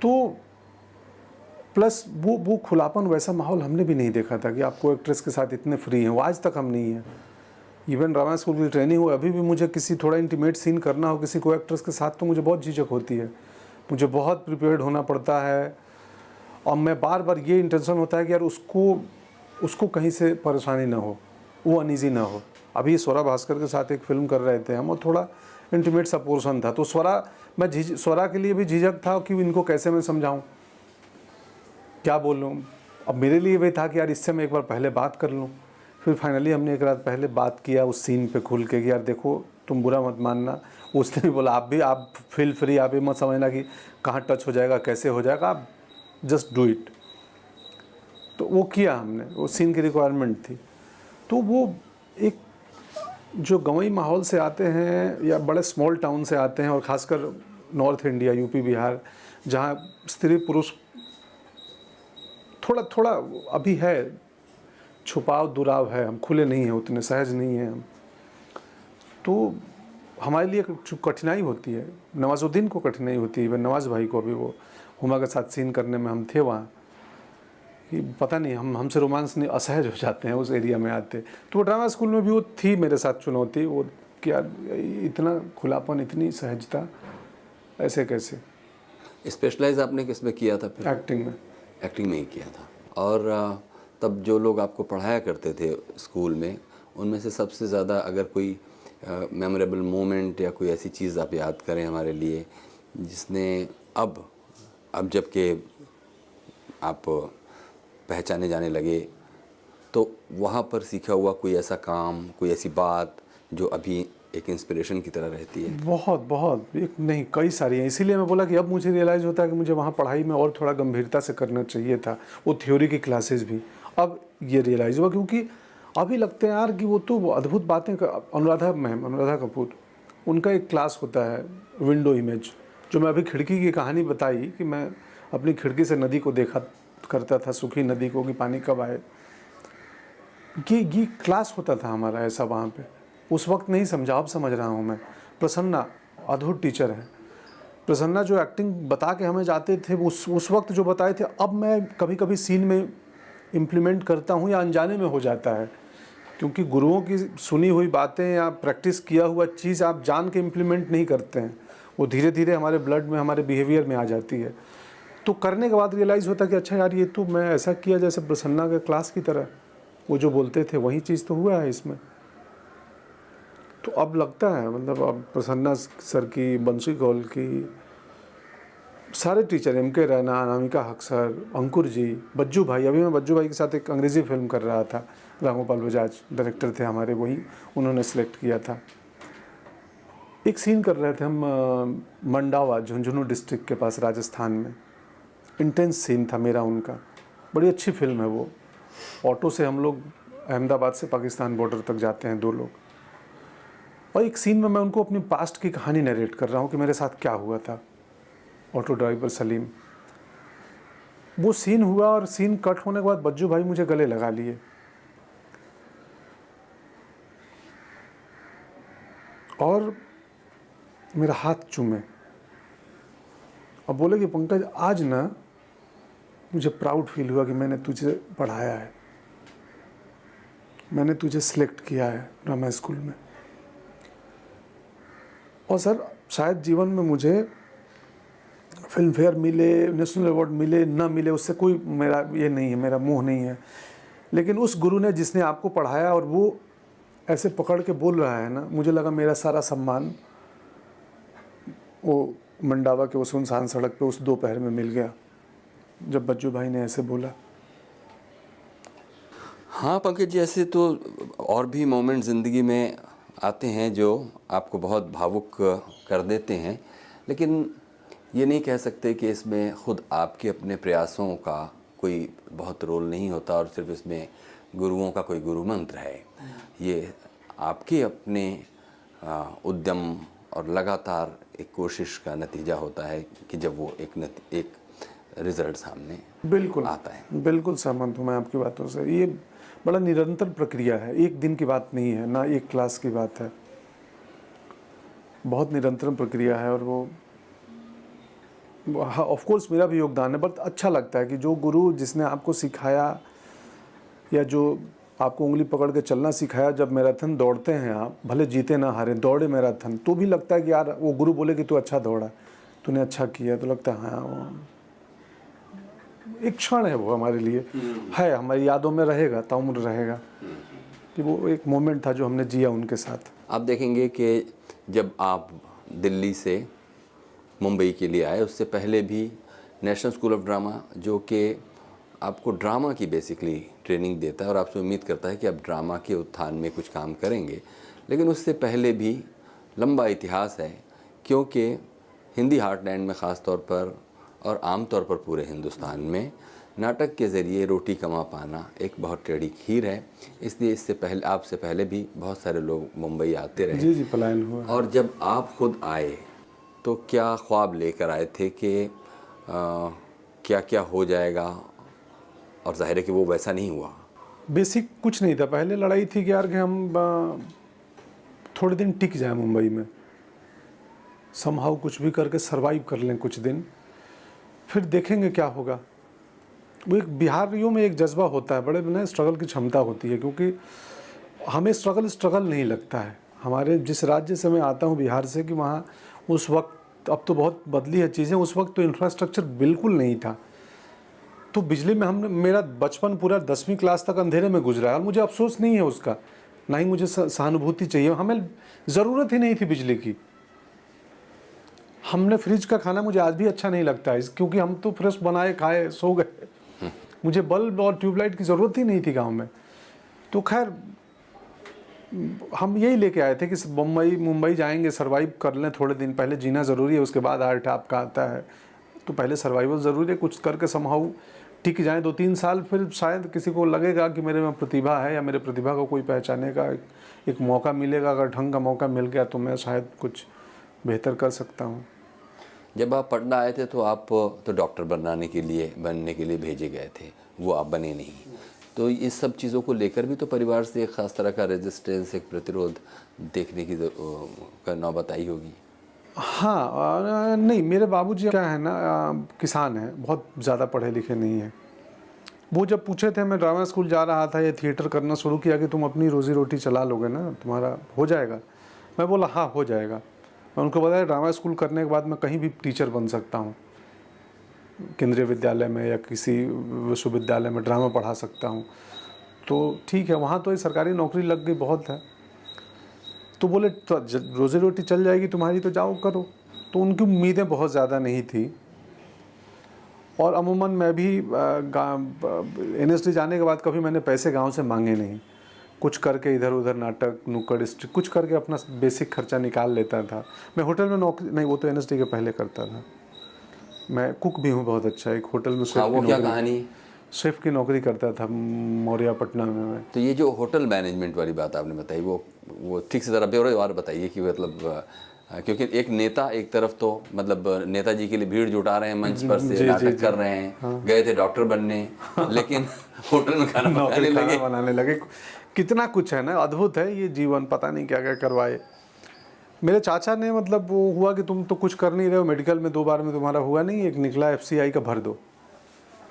तो प्लस वो खुलापन, वैसा माहौल हमने भी नहीं देखा था कि आपको एक्ट्रेस के साथ इतने फ्री हैं, वो आज तक हम नहीं हैं। इवन ड्रामा स्कूल की ट्रेनिंग हो, अभी भी मुझे किसी थोड़ा इंटीमेट सीन करना हो किसी को एक्ट्रेस के साथ, तो मुझे बहुत झिझक होती है, मुझे बहुत प्रिपेयर्ड होना पड़ता है। और मैं बार बार ये इंटेंशन होता है कि यार उसको कहीं से परेशानी ना हो, वो अनईजी ना हो। अभी स्वरा भास्कर के साथ एक फिल्म कर रहे थे हम, और थोड़ा इंटीमेट सा पोर्शन था, तो स्वरा के लिए भी झिझक था कि इनको कैसे मैं समझाऊँ, क्या बोलूँ। अब मेरे लिए भी था कि यार इससे मैं एक बार पहले बात कर लूँ। फिर फाइनली हमने एक रात पहले बात किया उस सीन पे खुल के कि यार देखो तुम बुरा मत मानना। उसने भी बोला आप फील फ्री, आप ये मत समझना कि कहाँ टच हो जाएगा, कैसे हो जाएगा, आप जस्ट डू इट। तो वो किया हमने, वो सीन की रिक्वायरमेंट थी। तो वो एक जो गंवई माहौल से आते हैं या बड़े स्मॉल टाउन से आते हैं, और ख़ासकर नॉर्थ इंडिया, यूपी बिहार, जहाँ स्त्री पुरुष थोड़ा थोड़ा अभी है, छुपाव दुराव है, हम खुले नहीं हैं, उतने सहज नहीं हैं हम। तो हमारे लिए कठिनाई होती है, नवाजुद्दीन को कठिनाई होती है, नवाज भाई को। अभी वो हुमा के साथ सीन करने में हम थे वहाँ, कि पता नहीं हमसे रोमांस नहीं, असहज हो जाते हैं उस एरिया में आते। तो वो ड्रामा स्कूल में भी वो थी मेरे साथ चुनौती, वो क्या इतना खुलापन, इतनी सहजता, ऐसे कैसे। स्पेशलाइज आपने किस में किया था फिर? एक्टिंग में। एक्टिंग में ही किया था। और तब जो लोग आपको पढ़ाया करते थे स्कूल में, उनमें से सबसे ज़्यादा अगर कोई मेमोरेबल मोमेंट या कोई ऐसी चीज़ आप याद करें हमारे लिए, जिसने अब जबकि आप पहचाने जाने लगे, तो वहाँ पर सीखा हुआ कोई ऐसा काम, कोई ऐसी बात जो अभी एक इंस्पिरेशन की तरह रहती है? बहुत एक नहीं, कई सारी हैं। इसीलिए मैं बोला कि अब मुझे रियलाइज़ होता है कि मुझे वहाँ पढ़ाई में और थोड़ा गंभीरता से करना चाहिए था, वो थ्योरी की क्लासेस भी। अब ये रियलाइज़ हुआ, क्योंकि अभी लगते हैं यार कि वो तो अद्भुत बातें अनुराधा कपूर, उनका एक क्लास होता है विंडो इमेज, जो मैं अभी खिड़की की कहानी बताई कि मैं अपनी खिड़की से नदी को देखा करता था, सूखी नदी को, कि पानी कब आए। ये क्लास होता था हमारा ऐसा वहाँ पे। उस वक्त नहीं समझा, अब समझ रहा हूँ मैं। प्रसन्ना अद्भुत टीचर है। प्रसन्ना जो एक्टिंग बता के हमें जाते थे, उस वक्त जो बताए थे, अब मैं कभी कभी सीन में इम्प्लीमेंट करता हूँ या अनजाने में हो जाता है, क्योंकि गुरुओं की सुनी हुई बातें या प्रैक्टिस किया हुआ चीज़ आप जान के इम्प्लीमेंट नहीं करते हैं, वो धीरे धीरे हमारे ब्लड में, हमारे बिहेवियर में आ जाती है। तो करने के बाद रियलाइज़ होता है कि अच्छा यार, ये तो मैं ऐसा किया जैसे प्रसन्ना के क्लास की तरह, वो जो बोलते थे वही चीज़ तो हुआ है इसमें। तो अब लगता है, मतलब अब प्रसन्ना सर की, बंसी कौल की, सारे टीचर, M.K. रैना, अनामिका हक सर, अंकुर जी, बज्जू भाई, अभी मैं बज्जू भाई के साथ एक अंग्रेज़ी फिल्म कर रहा था, रामगोपाल बजाज डायरेक्टर थे हमारे, वही उन्होंने सेलेक्ट किया था। एक सीन कर रहे थे हम मंडावा, झुंझुनू डिस्ट्रिक्ट के पास राजस्थान में। इंटेंस सीन था मेरा उनका, बड़ी अच्छी फिल्म है वो। ऑटो से हम लोग अहमदाबाद से पाकिस्तान बॉर्डर तक जाते हैं 2 लोग, और एक सीन में मैं उनको अपनी पास्ट की कहानी नरेट कर रहा हूँ कि मेरे साथ क्या हुआ था। ऑटो ड्राइवर सलीम, वो सीन हुआ और सीन कट होने के बाद बज्जू भाई मुझे गले लगा लिए और मेरा हाथ चूमे और बोले कि पंकज, आज ना मुझे प्राउड फील हुआ कि मैंने तुझे पढ़ाया है, मैंने तुझे सिलेक्ट किया है ड्रामा स्कूल में। और सर शायद जीवन में मुझे फिल्म फेयर मिले, नेशनल अवार्ड मिले, ना मिले, उससे कोई मेरा ये नहीं है, मेरा मोह नहीं है, लेकिन उस गुरु ने जिसने आपको पढ़ाया और वो ऐसे पकड़ के बोल रहा है ना, मुझे लगा मेरा सारा सम्मान वो मंडावा के उस सुनसान सड़क पे उस दोपहर में मिल गया जब बज्जू भाई ने ऐसे बोला। हाँ पंकज जी, ऐसे तो और भी मोमेंट ज़िंदगी में आते हैं जो आपको बहुत भावुक कर देते हैं, लेकिन ये नहीं कह सकते कि इसमें ख़ुद आपके अपने प्रयासों का कोई बहुत रोल नहीं होता और सिर्फ इसमें गुरुओं का कोई गुरु मंत्र है। ये आपके अपने उद्यम और लगातार एक कोशिश का नतीजा होता है कि जब वो एक रिज़ल्ट सामने बिल्कुल आता है। बिल्कुल सहमत हूँ मैं आपकी बातों से। ये बड़ा निरंतर प्रक्रिया है, एक दिन की बात नहीं है, ना एक क्लास की बात है, बहुत निरंतर प्रक्रिया है। और वो हाँ, ऑफ कोर्स मेरा भी योगदान है, बट अच्छा लगता है कि जो गुरु जिसने आपको सिखाया या जो आपको उंगली पकड़ के चलना सिखाया, जब मैराथन दौड़ते हैं आप, भले जीते ना हारे, दौड़े मैराथन, तो भी लगता है कि यार वो गुरु बोले कि तू अच्छा दौड़ा, तूने अच्छा किया, तो लगता है हाँ वो एक क्षण है, वो हमारे लिए है, हमारी यादों में रहेगा, ताउम्र रहेगा कि वो एक मोमेंट था जो हमने जिया उनके साथ। आप देखेंगे कि जब आप दिल्ली से मुंबई के लिए आए, उससे पहले भी नेशनल स्कूल ऑफ ड्रामा, जो कि आपको ड्रामा की बेसिकली ट्रेनिंग देता है और आपसे उम्मीद करता है कि आप ड्रामा के उत्थान में कुछ काम करेंगे, लेकिन उससे पहले भी लंबा इतिहास है, क्योंकि हिंदी हार्टलैंड में ख़ास तौर पर और आम तौर पर पूरे हिंदुस्तान में नाटक के ज़रिए रोटी कमा पाना एक बहुत टेढ़ी खीर है। इसलिए इससे पहले, आपसे पहले भी बहुत सारे लोग मुंबई आते रहे। जी जी, पलायन हुआ। और जब आप खुद आए तो क्या ख्वाब लेकर आए थे कि क्या क्या हो जाएगा, और जाहिर है कि वो वैसा नहीं हुआ। बेसिक कुछ नहीं था, पहले लड़ाई थी कि यार कि हम थोड़े दिन टिक जाए मुंबई में, समहाउ कुछ भी करके सरवाइव कर लें कुछ दिन, फिर देखेंगे क्या होगा। वो एक बिहारियों में एक जज्बा होता है, बड़े ना स्ट्रगल की क्षमता होती है, क्योंकि हमें स्ट्रगल नहीं लगता है। हमारे जिस राज्य से मैं आता हूँ बिहार से, कि वहाँ उस वक्त, अब तो बहुत बदली है चीज़ें, उस वक्त तो इंफ्रास्ट्रक्चर बिल्कुल नहीं था। तो बिजली में हमने, मेरा बचपन पूरा 10वीं क्लास तक अंधेरे में गुजरा है और मुझे अफसोस नहीं है उसका, ना ही मुझे सहानुभूति चाहिए। हमें ज़रूरत ही नहीं थी बिजली की। हमने फ्रिज का खाना मुझे आज भी अच्छा नहीं लगता है, क्योंकि हम तो फ्रेश बनाए खाए सो गए। मुझे बल्ब और ट्यूबलाइट की ज़रूरत ही नहीं थी गांव में। तो खैर हम यही लेके आए थे कि मुंबई जाएंगे, सरवाइव कर लें थोड़े दिन, पहले जीना ज़रूरी है, उसके बाद आर्ट आपका आता है। तो पहले सर्वाइवल ज़रूरी है, कुछ करके समहाउ टिक जाएं 2-3 साल, फिर शायद किसी को लगेगा कि मेरे में प्रतिभा है या मेरे प्रतिभा को कोई पहचाने का एक मौका मिलेगा। अगर ढंग का मौका मिल गया तो मैं शायद कुछ बेहतर कर सकता हूँ। जब आप पटना आए थे तो आप तो डॉक्टर बनने के लिए भेजे गए थे, वो आप बने नहीं। तो इस सब चीज़ों को लेकर भी तो परिवार से एक ख़ास तरह का रेजिस्टेंस, एक प्रतिरोध देखने की नौबत आई होगी। हाँ, नहीं, मेरे बाबूजी क्या है ना, किसान हैं, बहुत ज़्यादा पढ़े लिखे नहीं हैं। वो जब पूछे थे, मैं ड्रामा स्कूल जा रहा था, ये थिएटर करना शुरू किया, कि तुम अपनी रोज़ी रोटी चला लोगे ना, तुम्हारा हो जाएगा। मैं बोला हाँ हो जाएगा। मैं उनको बताया ड्रामा स्कूल करने के बाद मैं कहीं भी टीचर बन सकता हूँ, केंद्रीय विद्यालय में या किसी विश्वविद्यालय में ड्रामा पढ़ा सकता हूँ। तो ठीक है, वहाँ तो ये सरकारी नौकरी लग गई बहुत है। तो बोले तो रोज़ी रोटी चल जाएगी तुम्हारी तो जाओ करो। तो उनकी उम्मीदें बहुत ज़्यादा नहीं थी। और अमूमन मैं भी NSD जाने के बाद कभी मैंने पैसे गांव से मांगे नहीं। कुछ करके इधर उधर नाटक नुक्कड़ स्ट्रीट कुछ करके अपना बेसिक खर्चा निकाल लेता था। मैं होटल में नौकरी नहीं, वो तो NSD के पहले करता था। मैं कुक भी हूँ बहुत अच्छा, एक होटल में हाँ, वो क्या कहानी? शेफ़ की नौकरी करता था मौर्या पटना में मैं। तो ये जो होटल मैनेजमेंट वाली बात आपने बताई, वो ठीक से ज़रा ब्यौरेवार बताइए कि मतलब क्योंकि एक नेता एक तरफ तो मतलब नेताजी के लिए भीड़ जुटा रहे हैं, मंच पर से नाटक कर रहे हैं, हाँ। गए थे डॉक्टर बनने, लेकिन होटल में खाना बनाने लगे। कितना कुछ है ना, अद्भुत है ये जीवन, पता नहीं क्या क्या करवाए। मेरे चाचा ने मतलब वो हुआ कि तुम तो कुछ कर नहीं रहे हो, मेडिकल में 2 बार में तुम्हारा हुआ नहीं, एक निकला FCI का भर दो।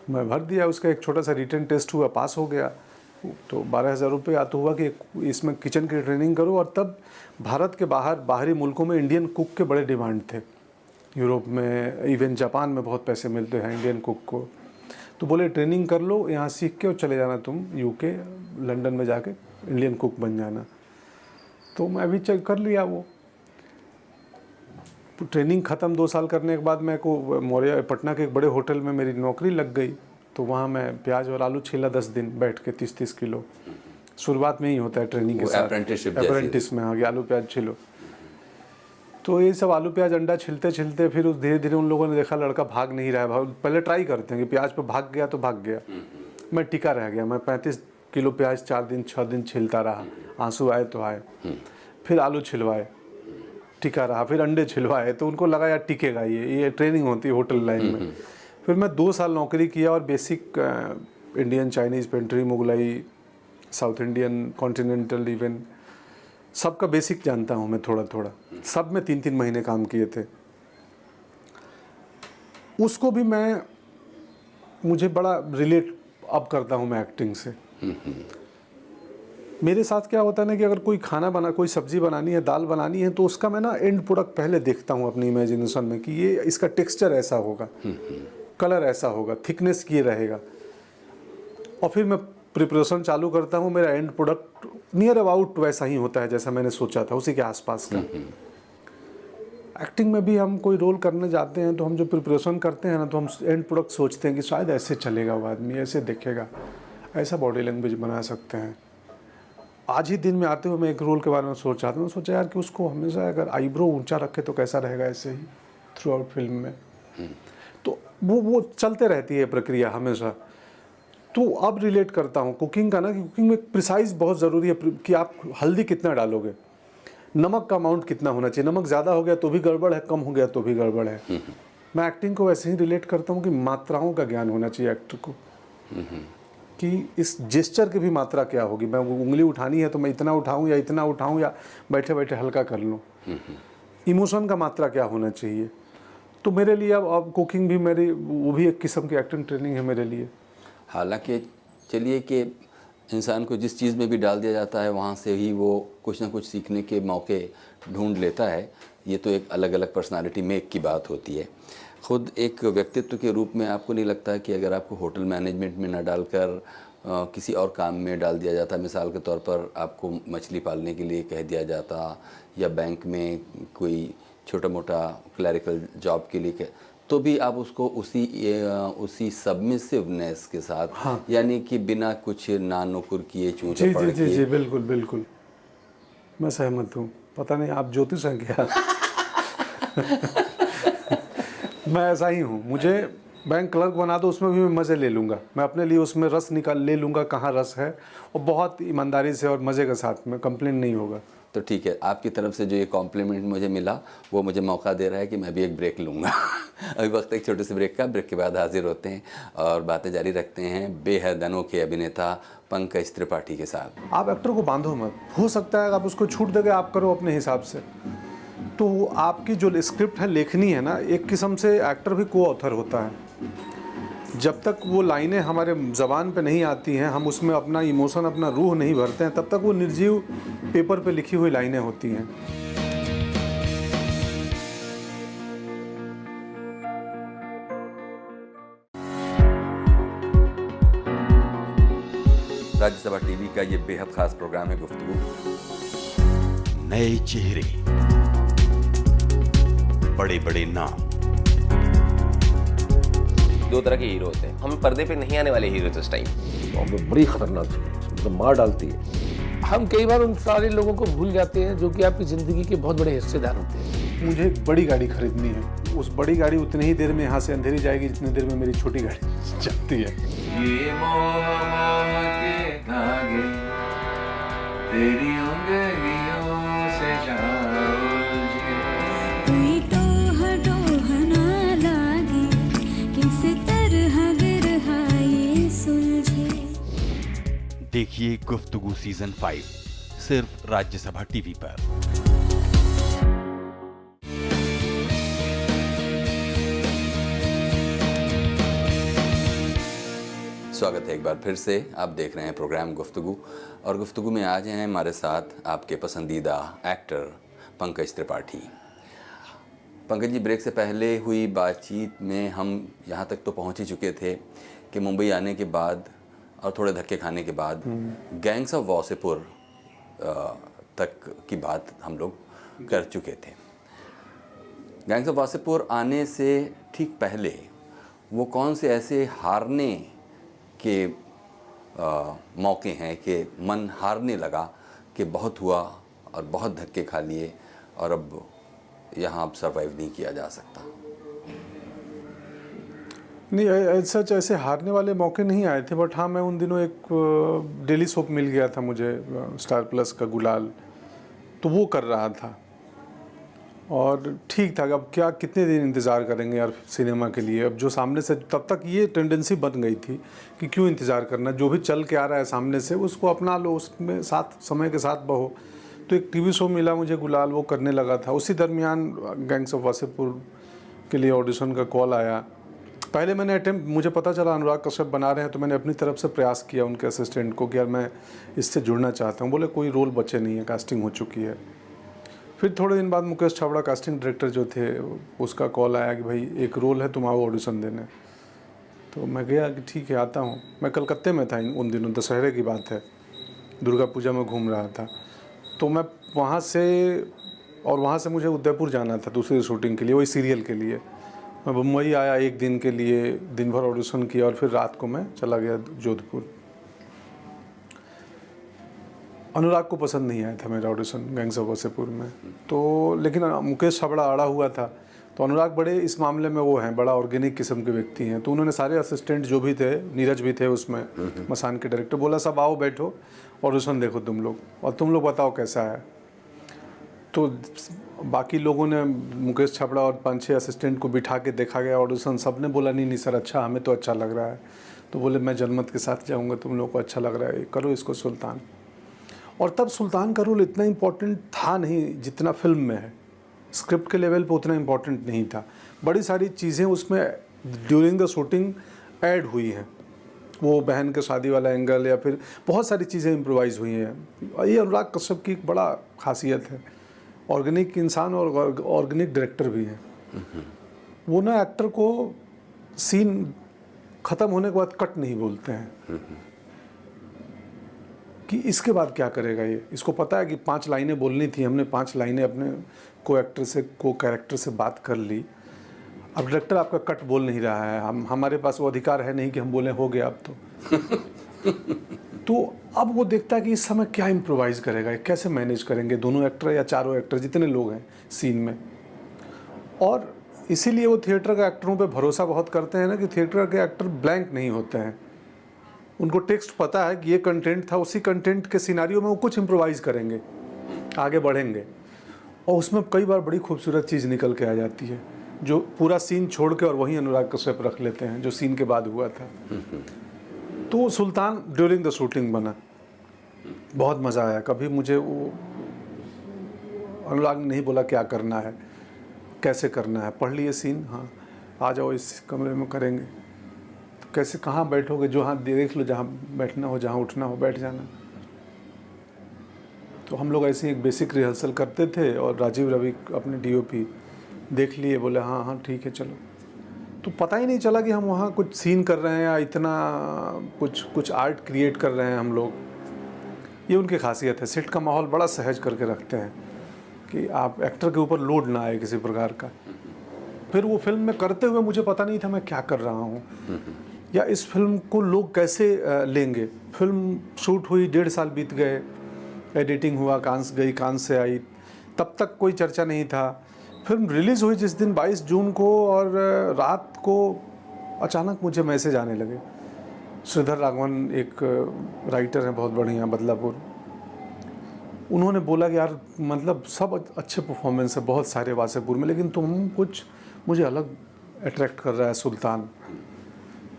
मैं भर दिया, उसका एक छोटा सा रिटन टेस्ट हुआ, पास हो गया। तो 12,000 रुपये तो हुआ कि इसमें किचन की ट्रेनिंग करो। और तब भारत के बाहरी मुल्कों में इंडियन कुक के बड़े डिमांड थे। यूरोप में, इवन जापान में बहुत पैसे मिलते हैं इंडियन कुक को। तो बोले ट्रेनिंग कर लो, यहाँ सीख के और चले जाना तुम UK, लंदन में जाके इंडियन कुक बन जाना। तो मैं भी चेक कर लिया। वो ट्रेनिंग ख़त्म 2 साल करने के बाद मैं को मौर्या पटना के एक बड़े होटल में मेरी नौकरी लग गई। तो वहाँ मैं प्याज और आलू छीला 10 दिन बैठ के 30-30 किलो। शुरुआत में ही होता है ट्रेनिंग के साथ, अप्रेंटिस में आ गया, आलू प्याज छिलो। तो ये सब आलू प्याज अंडा छिलते छिलते फिर उस धीरे धीरे उन लोगों ने देखा लड़का भाग नहीं रहा है। पहले ट्राई करते हैं कि प्याज पे भाग गया तो भाग गया। मैं टिका रह गया। मैं 35 किलो प्याज 4 दिन 6 दिन छिलता रहा। आंसू आए तो आए। फिर आलू छिलवाए, टिका रहा। फिर अंडे छिलवाए, तो उनको लगा यार टिकेगा ये ट्रेनिंग होती है होटल लाइन में। फिर मैं 2 साल नौकरी किया और basic Indian, Chinese, pantry, Mughlai, south Indian, continental, even सबका बेसिक जानता हूँ मैं थोड़ा थोड़ा। सब में 3-3 महीने काम किए थे। उसको भी मुझे बड़ा रिलेट अब करता हूँ मैं एक्टिंग से। मेरे साथ क्या होता है ना कि अगर कोई सब्जी बनानी है, दाल बनानी है, तो उसका मैं ना एंड प्रोडक्ट पहले देखता हूँ अपनी इमेजिनेशन में कि ये इसका टेक्सचर ऐसा होगा, कलर ऐसा होगा, थिकनेस ये रहेगा। और फिर मैं प्रिपरेशन चालू करता हूँ। मेरा एंड प्रोडक्ट नियर अबाउट वैसा ही होता है जैसा मैंने सोचा था, उसी के आसपास का। एक्टिंग में भी हम कोई रोल करने जाते हैं तो हम जो प्रिपरेशन करते हैं ना, तो हम एंड प्रोडक्ट सोचते हैं कि शायद ऐसे चलेगा वो आदमी, ऐसे देखेगा, ऐसा बॉडी लैंग्वेज बना सकते हैं। आज ही दिन में आते हुए मैं एक रोल के बारे में सोच रहा था। मैं सोचा यार कि उसको हमेशा अगर आईब्रो ऊंचा रखे तो कैसा रहेगा ऐसे ही थ्रू आउट फिल्म में। तो वो चलते रहती है प्रक्रिया हमेशा। तो अब रिलेट करता हूँ कुकिंग का ना, कि कुकिंग में प्रिसाइज बहुत ज़रूरी है कि आप हल्दी कितना डालोगे, नमक का अमाउंट कितना होना चाहिए। नमक ज़्यादा हो गया तो भी गड़बड़ है, कम हो गया तो भी गड़बड़ है। मैं एक्टिंग को वैसे ही रिलेट करता हूँ कि मात्राओं का ज्ञान होना चाहिए एक्टर को, कि इस जेस्चर की भी मात्रा क्या होगी। मैं उंगली उठानी है तो मैं इतना उठाऊँ या इतना उठाऊँ, या बैठे बैठे हल्का कर लूँ। इमोशन का मात्रा क्या होना चाहिए। तो मेरे लिए अब कुकिंग भी वो भी एक किस्म की एक्टिंग ट्रेनिंग है मेरे लिए। हालांकि चलिए कि इंसान को जिस चीज़ में भी डाल दिया जाता है वहाँ से ही वो कुछ ना कुछ सीखने के मौके ढूंढ लेता है। ये तो एक अलग अलग पर्सनालिटी मेक की बात होती है। खुद एक व्यक्तित्व के रूप में आपको नहीं लगता कि अगर आपको होटल मैनेजमेंट में ना डालकर किसी और काम में डाल दिया जाता, मिसाल के तौर पर आपको मछली पालने के लिए कह दिया जाता, या बैंक में कोई छोटा मोटा क्लरिकल जॉब के लिए तो भी आप उसको उसी सबमिसिवनेस के साथ, हाँ, यानी कि बिना कुछ नानुकुर किए चूंचे पड़ किए। जी बिल्कुल बिल्कुल, मैं सहमत हूँ। पता नहीं आप ज्योतिष हैं क्या? मैं ऐसा ही हूँ। मुझे बैंक क्लर्क बना दो, उसमें भी मैं मज़े ले लूँगा। मैं अपने लिए उसमें रस ले लूँगा कहाँ रस है, और बहुत ईमानदारी से और मज़े के साथ में, कंप्लेन नहीं होगा। तो ठीक है, आपकी तरफ से जो ये कॉम्प्लीमेंट मुझे मिला वो मुझे मौका दे रहा है कि मैं भी एक ब्रेक लूँगा। अभी वक्त एक छोटे से ब्रेक का। ब्रेक के बाद हाजिर होते हैं और बातें जारी रखते हैं बेहद अनोखे अभिनेता पंकज त्रिपाठी के साथ। आप एक्टर को बांधो मत। हो सकता है आप उसको छूट दोगे, आप करो अपने हिसाब से। तो आपकी जो स्क्रिप्ट है, लेखनी है ना, एक किस्म से एक्टर भी को ऑथर होता है। जब तक वो लाइनें हमारे ज़बान पे नहीं आती हैं, हम उसमें अपना इमोशन, अपना रूह नहीं भरते हैं, तब तक वो निर्जीव पेपर पे लिखी हुई लाइनें होती हैं। राज्यसभा टीवी का ये बेहद खास प्रोग्राम है गुफ्तगू। नए चेहरे, बड़े बड़े नाम, दो तरह के हीरो होते हैं। हम पर्दे पे नहीं आने वाले हीरो थे उस टाइम। बॉम्बे बड़ी खतरनाक है, तो मार डालती है। हम कई बार उन सारे लोगों को भूल जाते हैं जो कि आपकी जिंदगी के बहुत बड़े हिस्सेदार होते हैं। मुझे एक बड़ी गाड़ी खरीदनी है। उस बड़ी गाड़ी उतनी ही देर में यहाँ से अंधेरी जाएगी जितनी देर में मेरी छोटी गाड़ी चलती है। ये मोह के धागे तेरी उंगलियों से जा उलझे। कोई टोह टोह ना लागे, किस तरह बिरहा ये सुलझे। देखिए गुफ्तगू सीजन 5 सिर्फ राज्यसभा टीवी पर। स्वागत है एक बार फिर से। आप देख रहे हैं प्रोग्राम गुफ्तगू, और गुफ्तगू में आज हैं हमारे साथ आपके पसंदीदा एक्टर पंकज त्रिपाठी। पंकज जी, ब्रेक से पहले हुई बातचीत में हम यहाँ तक तो पहुँच ही चुके थे कि मुंबई आने के बाद और थोड़े धक्के खाने के बाद गैंग्स ऑफ वासेपुर तक की बात हम लोग कर चुके थे। गैंग्स ऑफ वासेपुर आने से ठीक पहले वो कौन से ऐसे हारने के मौके हैं कि मन हारने लगा कि बहुत हुआ और बहुत धक्के खा लिए और अब यहाँ अब सर्वाइव नहीं किया जा सकता? नहीं, सच ऐसे हारने वाले मौके नहीं आए थे, बट हाँ मैं उन दिनों एक डेली सोप मिल गया था मुझे, स्टार प्लस का गुलाल, तो वो कर रहा था और ठीक था। अब क्या कितने दिन इंतज़ार करेंगे यार सिनेमा के लिए? अब जो सामने से, तब तक ये टेंडेंसी बन गई थी कि क्यों इंतज़ार करना, जो भी चल के आ रहा है सामने से उसको अपना लो, उसमें साथ समय के साथ बहो। तो एक टीवी शो मिला मुझे गुलाल, वो करने लगा था। उसी दरमियान गैंग्स ऑफ वासेपुर के लिए ऑडिशन का कॉल आया। पहले मैंने अटेम्प्ट, मुझे पता चला अनुराग कश्यप बना रहे हैं, तो मैंने अपनी तरफ से प्रयास किया उनके असिस्टेंट को कि यार मैं इससे जुड़ना चाहता हूँ। बोले कोई रोल बचे नहीं है, कास्टिंग हो चुकी है। फिर थोड़े दिन बाद मुकेश छाबड़ा कास्टिंग डायरेक्टर जो थे, उसका कॉल आया कि भाई एक रोल है, तुम आओ ऑडिशन देने। तो मैं गया कि ठीक है आता हूँ। मैं कलकत्ते में था उन दिनों, दशहरे की बात है, दुर्गा पूजा में घूम रहा था। तो मैं वहाँ से मुझे उदयपुर जाना था दूसरी शूटिंग के लिए, वही सीरियल के लिए। मैं मुंबई आया एक दिन के लिए, दिन भर ऑडिशन किया और फिर रात को मैं चला गया जोधपुर। अनुराग को पसंद नहीं आया था मेरा ऑडिशन गैंग्स ऑफ वासेपुर में, तो लेकिन मुकेश छाबड़ा अड़ा हुआ था। तो अनुराग बड़े इस मामले में वो हैं, बड़ा ऑर्गेनिक किस्म के व्यक्ति हैं। तो उन्होंने सारे असिस्टेंट जो भी थे, नीरज भी थे उसमें, मसान के डायरेक्टर, बोला सब आओ बैठो ऑडिशन देखो तुम लोग, और तुम लोग बताओ कैसा है। तो बाकी लोगों ने, मुकेश छाबड़ा और 5-6 असिस्टेंट को बिठा के देखा गया ऑडिशन। सब ने बोला नहीं सर अच्छा, हमें तो अच्छा लग रहा है। तो बोले मैं जनमत के साथ जाऊंगा, तुम लोग को अच्छा लग रहा है, करो इसको सुल्तान। और तब सुल्तान का रोल इतना इम्पोर्टेंट था नहीं जितना फिल्म में है। स्क्रिप्ट के लेवल पे उतना इम्पोर्टेंट नहीं था। बड़ी सारी चीज़ें उसमें ड्यूरिंग द शूटिंग ऐड हुई हैं। वो बहन के शादी वाला एंगल या फिर बहुत सारी चीज़ें इम्प्रोवाइज़ हुई हैं। ये अनुराग कश्यप की बड़ा खासियत है, ऑर्गेनिक इंसान और ऑर्गेनिक डायरेक्टर भी हैं। वो ना एक्टर को सीन ख़त्म होने के बाद कट नहीं बोलते हैं कि इसके बाद क्या करेगा ये। इसको पता है कि 5 लाइनें बोलनी थी, हमने 5 लाइनें अपने को एक्टर से, को कैरेक्टर से बात कर ली। अब डायरेक्टर आपका कट बोल नहीं रहा है, हमारे पास वो अधिकार है नहीं कि हम बोलें हो गया अब तो अब वो देखता है कि इस समय क्या इम्प्रोवाइज़ करेगा, कैसे मैनेज करेंगे दोनों एक्टर या चारों एक्टर, जितने लोग हैं सीन में। और इसीलिए वो थिएटर के एक्टरों पे भरोसा बहुत करते हैं ना, कि थिएटर के एक्टर ब्लैंक नहीं होते हैं। उनको टेक्स्ट पता है कि ये कंटेंट था, उसी कंटेंट के सिनारियो में वो कुछ इम्प्रोवाइज़ करेंगे, आगे बढ़ेंगे, और उसमें कई बार बड़ी खूबसूरत चीज़ निकल के आ जाती है, जो पूरा सीन छोड़ के और वहीं अनुराग कश्यप रख लेते हैं जो सीन के बाद हुआ था। तो सुल्तान ड्यूरिंग द शूटिंग बना, बहुत मज़ा आया। कभी मुझे वो अनुराग ने नहीं बोला क्या करना है, कैसे करना है, पढ़ लिए सीन, हाँ आ जाओ इस कमरे में करेंगे। तो कैसे, कहाँ बैठोगे, जो हाँ देख लो, जहाँ बैठना हो, जहाँ उठना हो बैठ जाना। तो हम लोग ऐसे एक बेसिक रिहर्सल करते थे और राजीव रवि अपने DOP देख लिए, बोले हाँ हाँ ठीक है चलो। तो पता ही नहीं चला कि हम वहाँ कुछ सीन कर रहे हैं या इतना कुछ आर्ट क्रिएट कर रहे हैं हम लोग। ये उनकी खासियत है, सेट का माहौल बड़ा सहज करके रखते हैं कि आप एक्टर के ऊपर लोड ना आए किसी प्रकार का। फिर वो फिल्म में करते हुए मुझे पता नहीं था मैं क्या कर रहा हूँ या इस फिल्म को लोग कैसे लेंगे। फिल्म शूट हुई, 1.5 साल बीत गए, एडिटिंग हुआ, कांस गई, कांस से आई, तब तक कोई चर्चा नहीं था। फिल्म रिलीज़ हुई जिस दिन 22 जून को, और रात को अचानक मुझे मैसेज आने लगे। श्रीधर राघवन एक राइटर हैं बहुत बढ़िया, बदलापुर, उन्होंने बोला कि यार मतलब सब अच्छे परफॉर्मेंस है बहुत सारे वासेपुर में, लेकिन तुम कुछ मुझे अलग अट्रैक्ट कर रहा है सुल्तान।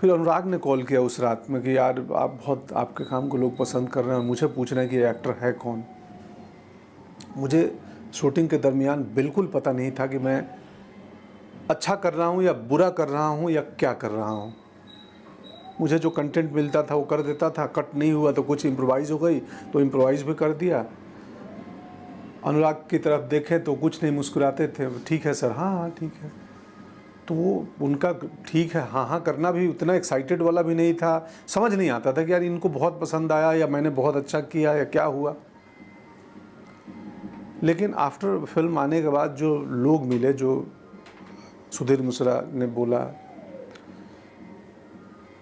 फिर अनुराग ने कॉल किया उस रात में कि यार आप बहुत, आपके काम को लोग पसंद कर रहे हैं और मुझे पूछ रहे हैं कि ये एक्टर है कौन। मुझे शूटिंग के दरमियान बिल्कुल पता नहीं था कि मैं अच्छा कर रहा हूँ या बुरा कर रहा हूँ या क्या कर रहा हूँ। मुझे जो कंटेंट मिलता था वो कर देता था, कट नहीं हुआ तो कुछ इम्प्रोवाइज़ हो गई तो इम्प्रोवाइज़ भी कर दिया। अनुराग की तरफ देखें तो कुछ नहीं, मुस्कुराते थे, ठीक है सर, हाँ हाँ ठीक है। तो वो उनका ठीक है हाँ हाँ करना भी उतना एक्साइटेड वाला भी नहीं था। समझ नहीं आता था कि यार इनको बहुत पसंद आया या मैंने बहुत अच्छा किया या क्या हुआ। लेकिन आफ्टर फिल्म आने के बाद जो लोग मिले, जो सुधीर मिश्रा ने बोला,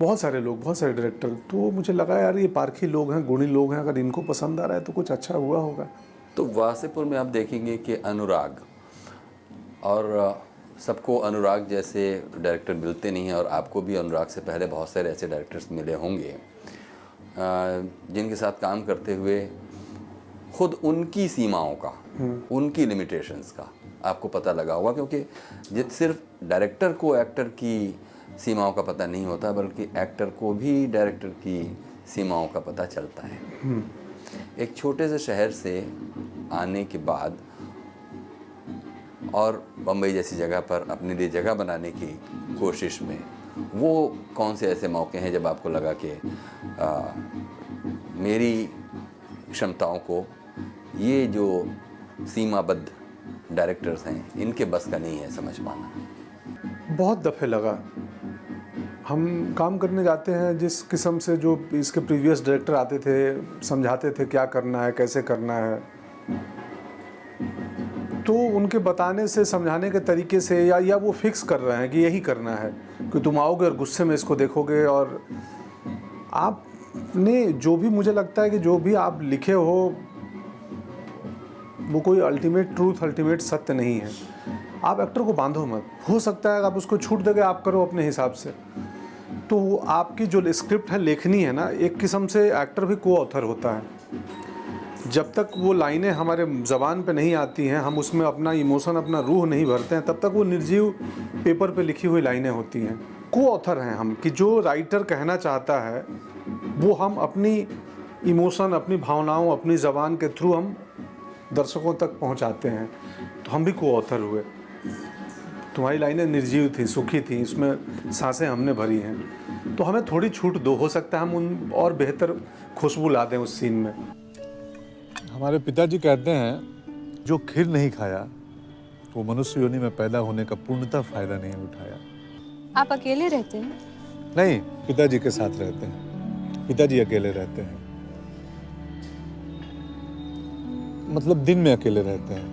बहुत सारे लोग, बहुत सारे डायरेक्टर, तो मुझे लगा यार ये पारखी लोग हैं, गुणी लोग हैं, अगर इनको पसंद आ रहा है तो कुछ अच्छा हुआ होगा। तो वासेपुर में आप देखेंगे कि अनुराग, और सबको अनुराग जैसे डायरेक्टर मिलते नहीं हैं, और आपको भी अनुराग से पहले बहुत सारे ऐसे डायरेक्टर्स मिले होंगे जिनके साथ काम करते हुए खुद उनकी सीमाओं का, उनकी लिमिटेशंस का आपको पता लगा होगा। क्योंकि सिर्फ डायरेक्टर को एक्टर की सीमाओं का पता नहीं होता, बल्कि एक्टर को भी डायरेक्टर की सीमाओं का पता चलता है। एक छोटे से शहर से आने के बाद और बम्बई जैसी जगह पर अपने लिए जगह बनाने की कोशिश में, वो कौन से ऐसे मौके हैं जब आपको लगा कि मेरी क्षमताओं को ये जो सीमाबद्ध डायरेक्टर्स हैं इनके बस का नहीं है समझ पाना? बहुत दफ़े लगा। हम काम करने जाते हैं जिस किस्म से जो इसके प्रीवियस डायरेक्टर आते थे, समझाते थे क्या करना है, कैसे करना है, तो उनके बताने से, समझाने के तरीके से, या वो फिक्स कर रहे हैं कि यही करना है कि तुम आओगे और गुस्से में इसको देखोगे, और आपने जो भी, मुझे लगता है कि जो भी आप लिखे हो वो कोई अल्टीमेट ट्रूथ, अल्टीमेट सत्य नहीं है। आप एक्टर को बांधो मत। हो सकता है आप उसको छूट दोगे, आप करो अपने हिसाब से। तो आपकी जो स्क्रिप्ट है, लेखनी है ना, एक किस्म से एक्टर भी को ऑथर होता है। जब तक वो लाइनें हमारे ज़बान पे नहीं आती हैं, हम उसमें अपना इमोशन, अपना रूह नहीं भरते हैं, तब तक वो निर्जीव पेपर पे लिखी हुई लाइनें होती हैं। को ऑथर हैं हम, कि जो राइटर कहना चाहता है वो हम अपनी इमोशन, अपनी भावनाओं, अपनी ज़बान के थ्रू हम दर्शकों तक पहुंचाते हैं। तो हम भी को ऑथर हुए। तुम्हारी लाइनें निर्जीव थी, सुखी थी, इसमें सांसें हमने भरी हैं, तो हमें थोड़ी छूट दो। हो सकता है हम उन और बेहतर खुशबू ला दें उस सीन में। हमारे पिताजी कहते हैं जो खीर नहीं खाया वो मनुष्य योनि में पैदा होने का पूर्णतः फायदा नहीं उठाया। आप अकेले रहते हैं? नहीं, पिताजी के साथ रहते हैं। पिताजी अकेले रहते हैं, मतलब दिन में अकेले रहते हैं।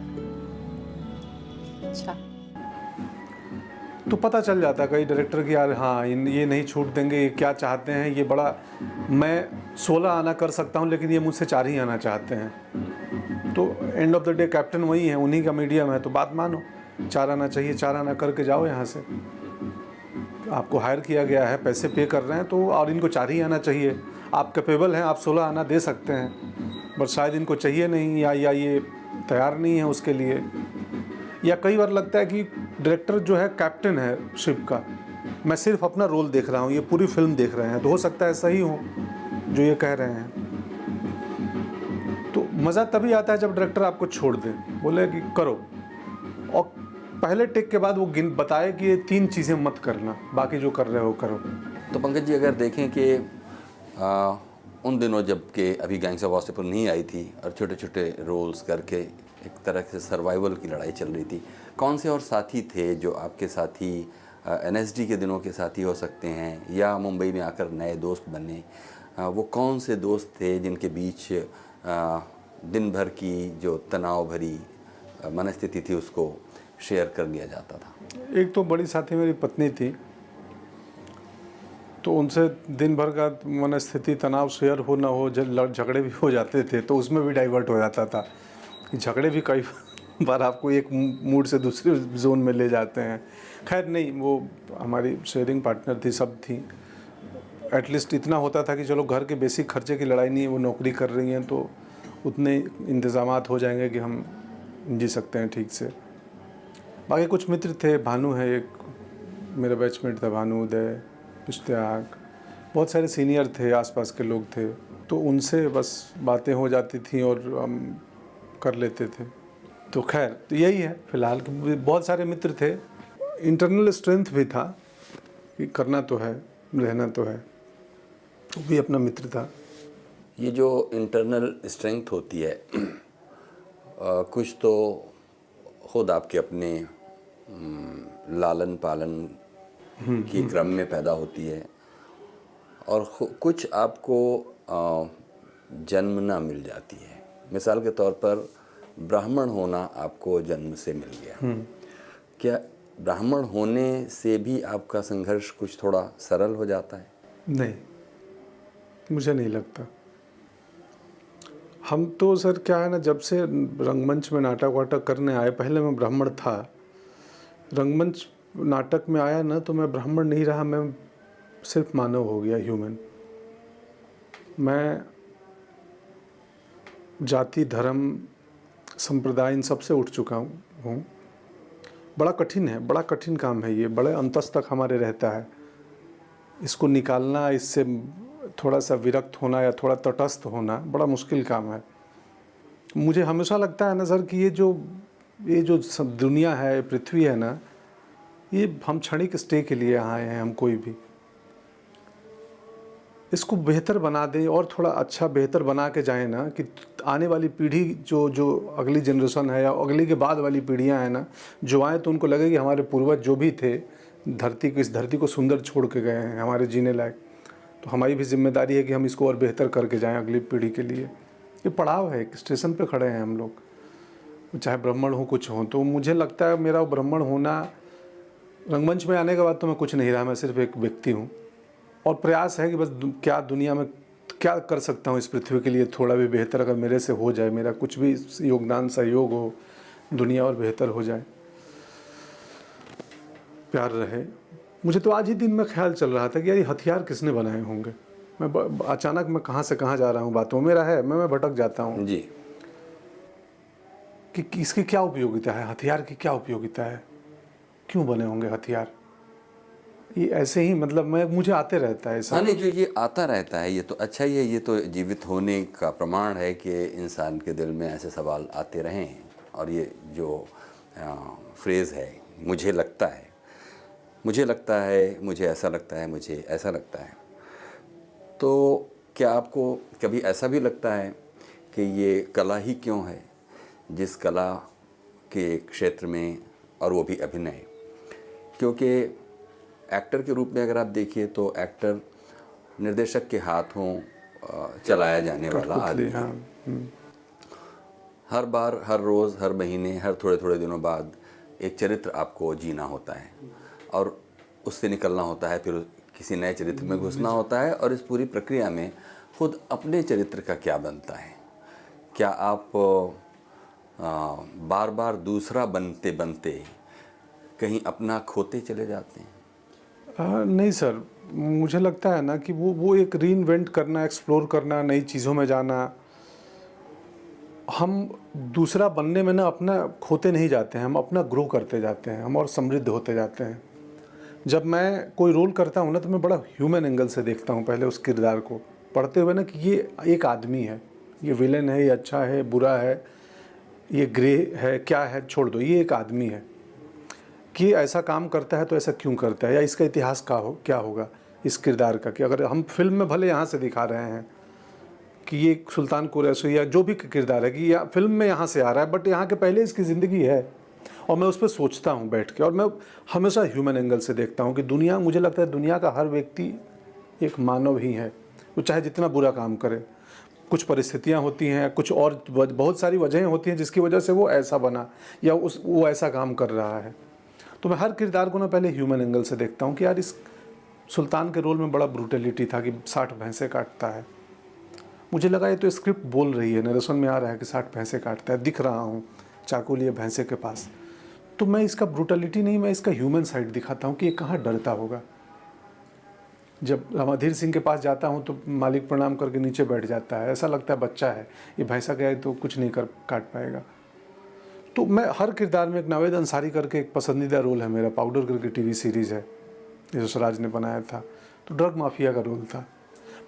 अच्छा। तो पता चल जाता है कई डायरेक्टर की, यार हाँ ये नहीं छूट देंगे, ये क्या चाहते हैं, ये बड़ा, मैं 16 आना कर सकता हूँ लेकिन ये मुझसे 4 ही आना चाहते हैं। तो end of the day captain वही है, उन्हीं का मीडियम है, तो बात मानो, 4 आना चाहिए, 4 आना करके जाओ यहाँ से। आपको हायर किया गया है, पैसे पे कर रहे हैं, तो और इनको 4 ही आना चाहिए। आप कैपेबल हैं, आप 16 आना दे सकते हैं, बट शायद इनको चाहिए नहीं, या ये तैयार नहीं है उसके लिए। या कई बार लगता है कि डायरेक्टर जो है कैप्टन है शिप का, मैं सिर्फ अपना रोल देख रहा हूँ, ये पूरी फिल्म देख रहे हैं। तो हो सकता है सही हो जो ये कह रहे हैं। तो मज़ा तभी आता है जब डायरेक्टर आपको छोड़ दे, बोले कि करो, और पहले टेक के बाद वो बताए कि ये 3 चीज़ें मत करना, बाकी जो कर रहे हो करो। तो पंकज जी, अगर देखें कि उन दिनों जब के अभी गैंग्स ऑफ वासेपुर नहीं आई थी और छोटे छोटे रोल्स करके एक तरह से सर्वाइवल की लड़ाई चल रही थी, कौन से और साथी थे जो आपके साथी एनएसडी के दिनों के साथी हो सकते हैं या मुंबई में आकर नए दोस्त बने, वो कौन से दोस्त थे जिनके बीच दिन भर की जो तनाव भरी मनस्थिति थी उसको शेयर कर लिया जाता था? एक तो बड़ी साथी मेरी पत्नी थी, तो उनसे दिन भर का मनस्थिति तनाव शेयर हो ना हो, जब झगड़े भी हो जाते थे तो उसमें भी डाइवर्ट हो जाता था। झगड़े भी कई बार आपको एक मूड से दूसरे जोन में ले जाते हैं। खैर नहीं, वो हमारी शेयरिंग पार्टनर थी, सब थी। एटलीस्ट इतना होता था कि चलो घर के बेसिक खर्चे की लड़ाई नहीं है, वो नौकरी कर रही हैं तो उतने इंतज़ामात हो जाएंगे कि हम जी सकते हैं ठीक से। बाकी कुछ मित्र थे, भानु है एक मेरा बैचमेट था, भानु, उदय, इश्तियाक, बहुत सारे सीनियर थे, आसपास के लोग थे, तो उनसे बस बातें हो जाती थी और हम कर लेते थे। तो खैर तो यही है फ़िलहाल। बहुत सारे मित्र थे, इंटरनल स्ट्रेंथ भी था कि करना तो है, रहना तो है, वो भी अपना मित्र था। ये जो इंटरनल स्ट्रेंथ होती है कुछ तो खुद आपके अपने लालन पालन की क्रम में पैदा होती है और कुछ आपको जन्मना मिल जाती है। मिसाल के तौर पर ब्राह्मण होना आपको जन्म से मिल गया। क्या ब्राह्मण होने से भी आपका संघर्ष कुछ थोड़ा सरल हो जाता है? नहीं, मुझे नहीं लगता। हम तो सर क्या है ना, जब से रंगमंच में नाटक वाटक करने आए, पहले मैं ब्राह्मण था, रंगमंच नाटक में आया ना तो मैं ब्राह्मण नहीं रहा, मैं सिर्फ मानव हो गया, ह्यूमन। मैं जाति, धर्म, संप्रदाय इन सब से उठ चुका हूँ। बड़ा कठिन है, बड़ा कठिन काम है ये, बड़े अंतस तक हमारे रहता है। इसको निकालना, इससे थोड़ा सा विरक्त होना या थोड़ा तटस्थ होना बड़ा मुश्किल काम है। मुझे हमेशा लगता है ना सर कि ये जो दुनिया है, पृथ्वी है ना, ये हम क्षणिक स्टे के लिए आए हैं। हम कोई भी इसको बेहतर बना दें और थोड़ा अच्छा बेहतर बना के जाएं ना, कि आने वाली पीढ़ी जो अगली जनरेशन है या अगली के बाद वाली पीढ़ियां हैं ना, जो आए तो उनको लगे कि हमारे पूर्वज जो भी थे इस धरती को सुंदर छोड़ के गए हैं, हमारे जीने लायक। तो हमारी भी जिम्मेदारी है कि हम इसको और बेहतर करके जाएं अगली पीढ़ी के लिए। ये पड़ाव है, एक स्टेशन पे खड़े हैं हम लोग, चाहे ब्राह्मण हो कुछ हो। तो मुझे लगता है मेरा ब्राह्मण होना, रंगमंच में आने के बाद तो मैं कुछ नहीं रहा, मैं सिर्फ एक व्यक्ति हूँ। और प्रयास है कि बस क्या दुनिया में क्या कर सकता हूँ इस पृथ्वी के लिए थोड़ा भी बेहतर, अगर मेरे से हो जाए, मेरा कुछ भी योगदान सहयोग हो, दुनिया और बेहतर हो जाए, प्यार रहे। मुझे तो आज ही दिन में ख्याल चल रहा था कि यार ये हथियार किसने बनाए होंगे। मैं अचानक मैं कहाँ से कहाँ जा रहा हूँ, बातों मेरा है, मैं भटक जाता हूँ जी, कि इसकी क्या उपयोगिता है, हथियार की क्या उपयोगिता है, क्यों बने होंगे हथियार। ये ऐसे ही मतलब मुझे आते रहता है ऐसा। हाँ नहीं, जो ये आता रहता है ये तो अच्छा ही है, ये तो जीवित होने का प्रमाण है कि इंसान के दिल में ऐसे सवाल आते रहे हैं। और ये जो फ्रेज़ है, मुझे लगता है, मुझे ऐसा लगता है, मुझे ऐसा लगता है, तो क्या आपको कभी ऐसा भी लगता है कि ये कला ही क्यों है, जिस कला के क्षेत्र में, और वो भी अभिनय, क्योंकि एक्टर के रूप में अगर आप देखिए तो एक्टर निर्देशक के हाथों चलाया जाने वाला आदमी है। हर बार, हर रोज़, हर महीने, हर थोड़े थोड़े दिनों बाद एक चरित्र आपको जीना होता है और उससे निकलना होता है, फिर किसी नए चरित्र में घुसना होता है। और इस पूरी प्रक्रिया में खुद अपने चरित्र का क्या बनता है? क्या आप बार बार दूसरा बनते बनते कहीं अपना खोते चले जाते हैं? नहीं सर, मुझे लगता है ना कि वो एक रीइन्वेंट करना, एक्सप्लोर करना, नई चीज़ों में जाना। हम दूसरा बनने में ना अपना खोते नहीं जाते हैं, हम अपना ग्रो करते जाते हैं, हम और समृद्ध होते जाते हैं। जब मैं कोई रोल करता हूँ ना तो मैं बड़ा ह्यूमन एंगल से देखता हूँ पहले उस किरदार को पढ़ते हुए ना, कि ये एक आदमी है, ये विलेन है, ये अच्छा है, बुरा है, ये ग्रे है, क्या है, छोड़ दो, ये एक आदमी है कि ऐसा काम करता है तो ऐसा क्यों करता है, या इसका इतिहास क्या होगा इस किरदार का। कि अगर हम फिल्म में भले यहाँ से दिखा रहे हैं कि ये सुल्तान कुरैशी या जो भी किरदार है कि या फिल्म में यहाँ से आ रहा है, बट यहाँ के पहले इसकी ज़िंदगी है और मैं उस पर सोचता हूँ बैठ के, और मैं हमेशा ह्यूमन एंगल से देखता हूँ कि दुनिया, मुझे लगता है दुनिया का हर व्यक्ति एक मानव ही है, वो चाहे जितना बुरा काम करे। कुछ परिस्थितियाँ होती हैं, कुछ और बहुत सारी वजहें होती हैं जिसकी वजह से वो ऐसा बना या वो ऐसा काम कर रहा है। तो मैं हर किरदार को ना पहले ह्यूमन एंगल से देखता हूँ कि यार इस सुल्तान के रोल में बड़ा ब्रूटलिटी था कि 60 भैंसे काटता है। मुझे लगा ये तो स्क्रिप्ट बोल रही है, नरेशन में आ रहा है कि 60 भैंसे काटता है, दिख रहा हूँ चाकू लिए भैंसे के पास। तो मैं इसका ब्रूटलिटी नहीं, मैं इसका ह्यूमन साइड दिखाता हूँ कि ये कहाँ डरता होगा। जब रामाधीर सिंह के पास जाता हूँ तो मालिक प्रणाम करके नीचे बैठ जाता है, ऐसा लगता है बच्चा है, ये भैंसा गया है तो कुछ नहीं कर काट पाएगा। तो मैं हर किरदार में, एक नावेद अंसारी करके एक पसंदीदा रोल है मेरा, पाउडर करके टीवी सीरीज़ है जो स्वराज ने बनाया था, तो ड्रग माफिया का रोल था।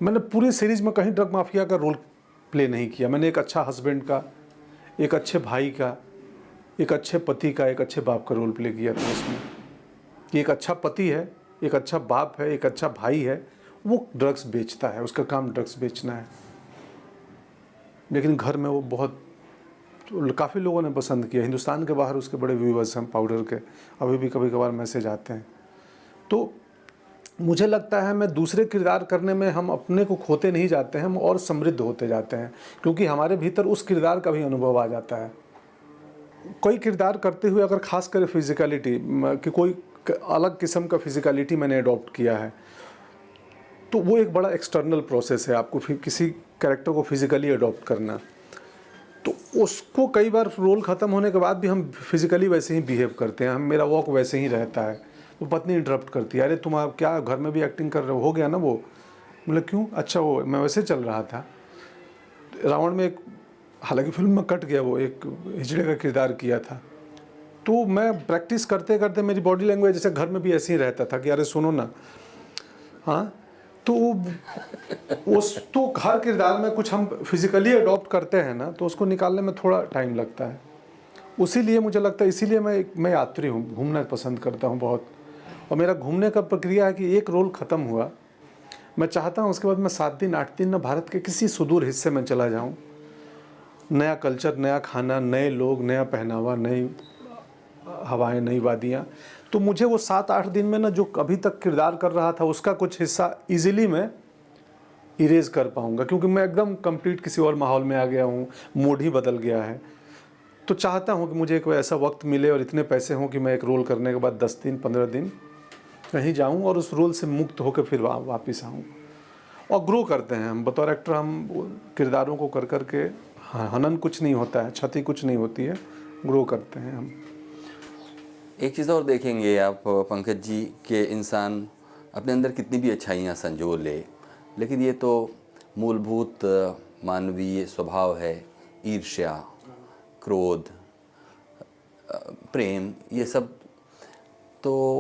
मैंने पूरी सीरीज़ में कहीं ड्रग माफिया का रोल प्ले नहीं किया। मैंने एक अच्छा हस्बैंड का, एक अच्छे भाई का, एक अच्छे पति का, एक अच्छे बाप का रोल प्ले किया था उसमें। कि एक अच्छा पति है, एक अच्छा बाप है, एक अच्छा भाई है, वो ड्रग्स बेचता है, उसका काम ड्रग्स बेचना है, लेकिन घर में वो बहुत, तो काफ़ी लोगों ने पसंद किया। हिंदुस्तान के बाहर उसके बड़े व्यूवर्स हैं पाउडर के, अभी भी कभी कभार मैसेज आते हैं। तो मुझे लगता है मैं दूसरे किरदार करने में हम अपने को खोते नहीं जाते हैं, हम और समृद्ध होते जाते हैं, क्योंकि हमारे भीतर उस किरदार का भी अनुभव आ जाता है। कोई किरदार करते हुए अगर खास कर फिजिकलिटी कि कोई अलग किस्म का फिजिकलिटी मैंने अडॉप्ट किया है, तो वो एक बड़ा एक्सटर्नल प्रोसेस है, आपको फिर किसी कैरेक्टर को फिजिकली अडॉप्ट करना। तो उसको कई बार रोल ख़त्म होने के बाद भी हम फिजिकली वैसे ही बिहेव करते हैं, हम, मेरा वॉक वैसे ही रहता है। तो पत्नी इंटरप्ट करती है, अरे तुम आप क्या घर में भी एक्टिंग कर रहे हो गया ना वो। मतलब क्यों, अच्छा वो मैं वैसे चल रहा था। रावण में एक, हालांकि फिल्म में कट गया, वो एक हिजड़े का किरदार किया था। तो मैं प्रैक्टिस करते करते मेरी बॉडी लैंग्वेज जैसे घर में भी ऐसे ही रहता था कि अरे सुनो ना, हाँ। तो उस तो हर किरदार में कुछ हम फिजिकली अडॉप्ट करते हैं ना, तो उसको निकालने में थोड़ा टाइम लगता है। उसीलिए मुझे लगता है, इसीलिए मैं यात्री हूँ, घूमना पसंद करता हूँ बहुत। और मेरा घूमने का प्रक्रिया है कि एक रोल ख़त्म हुआ, मैं चाहता हूँ उसके बाद मैं 7 दिन 8 दिन ना भारत के किसी सुदूर हिस्से में चला जाऊँ। नया कल्चर, नया खाना, नए लोग, नया पहनावा, नई हवाएं, नई वादियाँ। तो मुझे वो 7-8 दिन में ना जो अभी तक किरदार कर रहा था उसका कुछ हिस्सा इजीली मैं इरेज कर पाऊँगा, क्योंकि मैं एकदम कंप्लीट किसी और माहौल में आ गया हूँ, मूड ही बदल गया है। तो चाहता हूँ कि मुझे एक ऐसा वक्त मिले और इतने पैसे हों कि मैं एक रोल करने के बाद 10 दिन 15 दिन कहीं जाऊँ और उस रोल से मुक्त होकर फिर वापस आऊँ। और ग्रो करते हैं हम बतौर एक्टर, हम किरदारों को कर कर के, हनन कुछ नहीं होता है, क्षति कुछ नहीं होती है, ग्रो करते हैं हम। एक चीज़ और देखेंगे आप पंकज जी के इंसान अपने अंदर कितनी भी अच्छाइयाँ संजो ले, लेकिन ये तो मूलभूत मानवीय स्वभाव है, ईर्ष्या, क्रोध, प्रेम, ये सब तो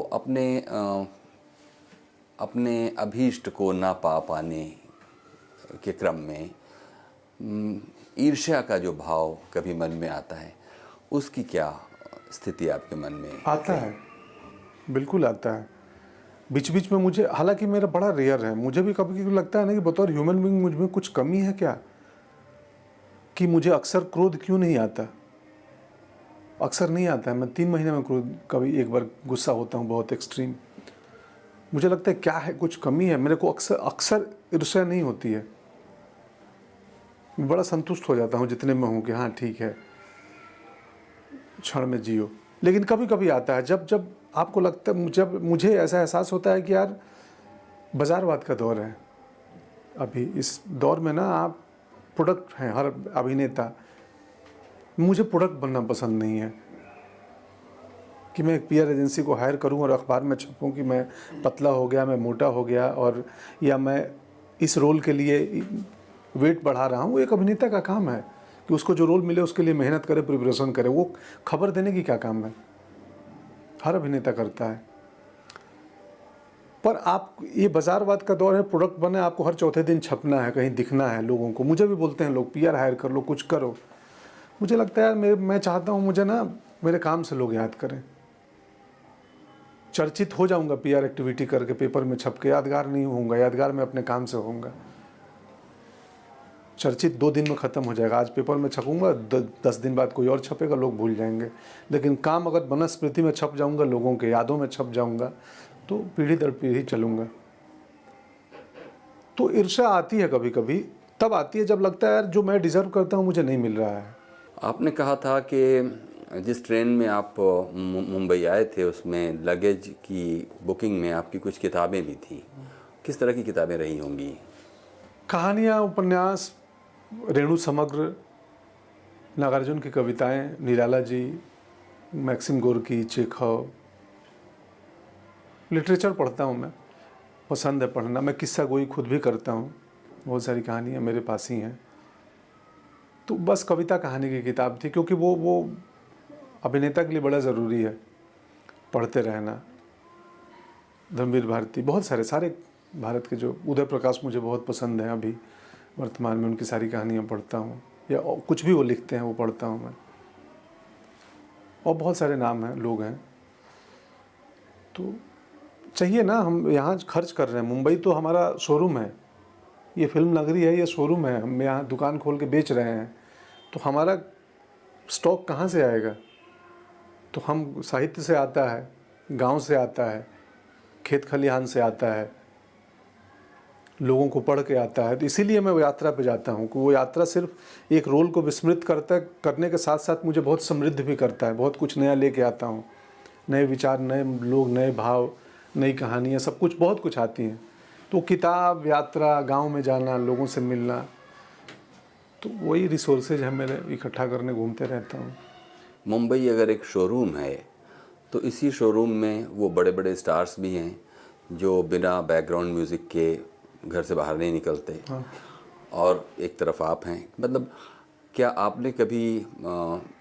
अपने अभीष्ट को ना पा पाने के क्रम में ईर्ष्या का जो भाव कभी मन में आता है, उसकी क्या स्थिति आपके मन में आता है? बिल्कुल आता है। बीच बीच में मुझे, हालांकि मेरा बड़ा रेयर है, मुझे भी कभी कभी लगता है ना कि बतौर ह्यूमन बीइंग मुझ में कुछ कमी है क्या, कि मुझे अक्सर क्रोध क्यों नहीं आता। अक्सर नहीं आता है, मैं 3 महीने में क्रोध, कभी एक बार गुस्सा होता हूँ बहुत एक्सट्रीम। मुझे लगता है क्या है, कुछ कमी है मेरे को। अक्सर ईर्ष्या नहीं होती है, मैं बड़ा संतुष्ट हो जाता हूँ जितने में हूँ कि हाँ ठीक है, क्षण में जियो। लेकिन कभी कभी आता है जब आपको लगता है, जब मुझे ऐसा एहसास होता है कि यार बाजारवाद का दौर है अभी, इस दौर में ना आप प्रोडक्ट हैं, हर अभिनेता। मुझे प्रोडक्ट बनना पसंद नहीं है कि मैं एक पीआर एजेंसी को हायर करूं और अखबार में छपूं कि मैं पतला हो गया, मैं मोटा हो गया, और या मैं इस रोल के लिए वेट बढ़ा रहा हूं। वो एक अभिनेता का काम है कि उसको जो रोल मिले उसके लिए मेहनत करे, प्रिपरेशन करे। वो खबर देने की क्या काम है, हर अभिनेता करता है। पर आप, ये बाजारवाद का दौर है, प्रोडक्ट बने, आपको हर चौथे दिन छपना है, कहीं दिखना है लोगों को। मुझे भी बोलते हैं लोग, पीआर हायर कर लो, कुछ करो। मुझे लगता है यार, मैं चाहता हूँ मुझे ना मेरे काम से लोग याद करें। चर्चित हो जाऊंगा पीआर एक्टिविटी करके, पेपर में छप के, यादगार नहीं होऊंगा। यादगार मैं अपने काम से होऊंगा। चर्चित 2 दिन में ख़त्म हो जाएगा। आज पेपर में छपूंगा, 10 दिन बाद कोई और छपेगा, लोग भूल जाएंगे। लेकिन काम अगर वनस्पति में छप जाऊंगा, लोगों के यादों में छप जाऊंगा, तो पीढ़ी दर पीढ़ी चलूंगा। तो ईर्ष्या आती है कभी कभी, तब आती है जब लगता है यार जो मैं डिज़र्व करता हूँ मुझे नहीं मिल रहा है। आपने कहा था कि जिस ट्रेन में आप मुंबई आए थे उसमें लगेज की बुकिंग में आपकी कुछ किताबें भी थी। किस तरह की किताबें रही होंगी? कहानियाँ, उपन्यास, रेणु समग्र, नागार्जुन की कविताएं, Nirala ji, maxim Gorky, Chekhov. Literature पढ़ता हूँ मैं, पसंद है पढ़ना। मैं किस्सा गोई खुद भी करता हूँ, बहुत सारी कहानियाँ मेरे पास ही हैं। तो बस कविता कहानी की किताब थी, क्योंकि वो अभिनेता के लिए बड़ा ज़रूरी है पढ़ते रहना। धर्मवीर भारती, बहुत सारे भारत के जो उदय प्रकाश मुझे बहुत पसंद है, अभी वर्तमान में उनकी सारी कहानियाँ पढ़ता हूँ, या कुछ भी वो लिखते हैं वो पढ़ता हूँ मैं। और बहुत सारे नाम हैं, लोग हैं। तो चाहिए ना, हम यहाँ खर्च कर रहे हैं। मुंबई तो हमारा शोरूम है, ये फिल्म नगरी है, ये शोरूम है। हम यहाँ दुकान खोल के बेच रहे हैं, तो हमारा स्टॉक कहाँ से आएगा? तो हम साहित्य से आता है, गांव से आता है, खेत खलिहान से आता है, लोगों को पढ़ के आता है। तो इसीलिए मैं वो यात्रा पे जाता हूँ कि वो यात्रा सिर्फ एक रोल को विस्मृत करने के साथ साथ मुझे बहुत समृद्ध भी करता है। बहुत कुछ नया लेके आता हूँ, नए विचार, नए लोग, नए भाव, नई कहानियाँ, सब कुछ, बहुत कुछ आती हैं। तो किताब, यात्रा, गांव में जाना, लोगों से मिलना, तो वही रिसोर्सेज है मेरे, इकट्ठा करने घूमते रहता हूँ। मुंबई अगर एक शोरूम है तो इसी शोरूम में वो बड़े बड़े स्टार्स भी हैं जो बिना बैकग्राउंड म्यूज़िक के घर से बाहर नहीं निकलते। हाँ। और एक तरफ आप हैं। मतलब क्या आपने कभी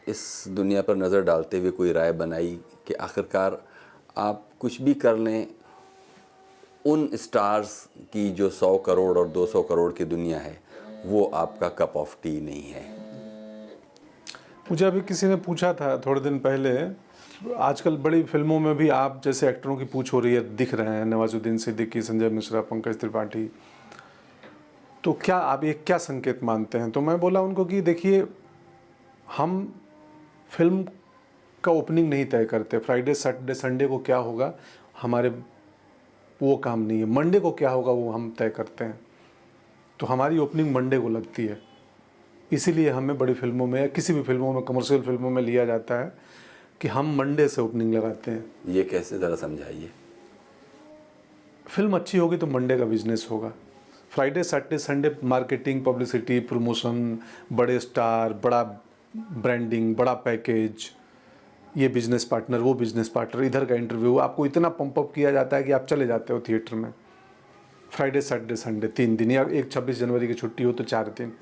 इस दुनिया पर नज़र डालते हुए कोई राय बनाई कि आखिरकार आप कुछ भी कर लें, उन स्टार्स की जो 100 करोड़ और 200 करोड़ की दुनिया है वो आपका कप ऑफ टी नहीं है? मुझे अभी किसी ने पूछा था थोड़े दिन पहले, आजकल बड़ी फिल्मों में भी आप जैसे एक्टरों की पूछ हो रही है, दिख रहे हैं, नवाजुद्दीन सिद्दीकी, संजय मिश्रा, पंकज त्रिपाठी, तो क्या आप ये क्या संकेत मानते हैं? तो मैं बोला उनको कि देखिए, हम फिल्म का ओपनिंग नहीं तय करते। फ्राइडे, सैटरडे, संडे को क्या होगा हमारे वो काम नहीं है। मंडे को क्या होगा वो हम तय करते हैं। तो हमारी ओपनिंग मंडे को लगती है, इसीलिए हमें बड़ी फिल्मों में या किसी भी फिल्मों में, कमर्शियल फिल्मों में लिया जाता है कि हम मंडे से ओपनिंग लगाते हैं। ये कैसे, ज़रा समझाइए। फिल्म अच्छी होगी तो मंडे का बिजनेस होगा। Friday, Saturday, Sunday marketing, publicity, promotion, बड़े स्टार, बड़ा ब्रांडिंग, बड़ा पैकेज, ये बिजनेस पार्टनर, वो बिजनेस पार्टनर, इधर का इंटरव्यू, आपको इतना पंप अप किया जाता है कि आप चले जाते हो थिएटर में। फ्राइडे, सैटरडे, संडे 3 दिन, या एक 26 जनवरी की छुट्टी हो तो 4 दिन।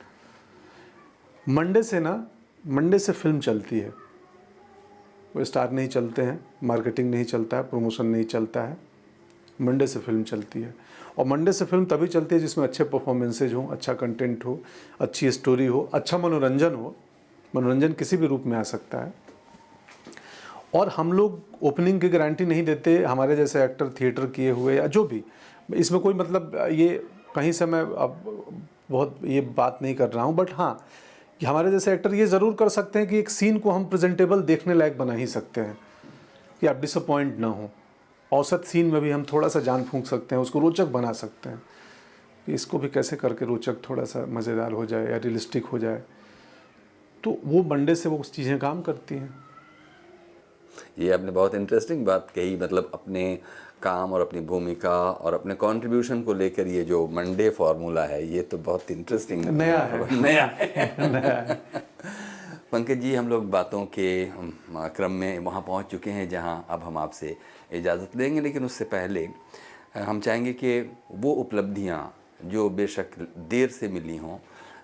मंडे से फिल्म चलती है। वो स्टार नहीं चलते हैं, मार्केटिंग नहीं चलता है, प्रमोशन नहीं चलता है, मंडे से फिल्म चलती है। और मंडे से फिल्म तभी चलती है जिसमें अच्छे परफॉर्मेंसेज हो, अच्छा कंटेंट हो, अच्छी स्टोरी हो, अच्छा मनोरंजन हो। मनोरंजन किसी भी रूप में आ सकता है। और हम लोग ओपनिंग की गारंटी नहीं देते, हमारे जैसे एक्टर थिएटर किए हुए या जो भी, इसमें कोई मतलब ये कहीं से मैं अब बहुत ये बात नहीं कर रहा हूँ, बट हाँ कि हमारे जैसे एक्टर ये ज़रूर कर सकते हैं कि एक सीन को हम प्रेजेंटेबल, देखने लायक बना ही सकते हैं कि आप डिसअपॉइंट ना हो। औसत सीन में भी हम थोड़ा सा जान फूंक सकते हैं, उसको रोचक बना सकते हैं कि इसको भी कैसे करके रोचक, थोड़ा सा मज़ेदार हो जाए या रियलिस्टिक हो जाए। तो वो मंडे से वो चीज़ें काम करती हैं। ये आपने बहुत इंटरेस्टिंग बात कही। मतलब अपने काम और अपनी भूमिका और अपने कंट्रीब्यूशन को लेकर ये जो मंडे फार्मूला है, ये तो बहुत इंटरेस्टिंग, नया है। नया है। पंकज जी, हम लोग बातों के क्रम में वहाँ पहुँच चुके हैं जहाँ अब हम आपसे इजाज़त लेंगे, लेकिन उससे पहले हम चाहेंगे कि वो उपलब्धियाँ जो बेशक देर से मिली हों,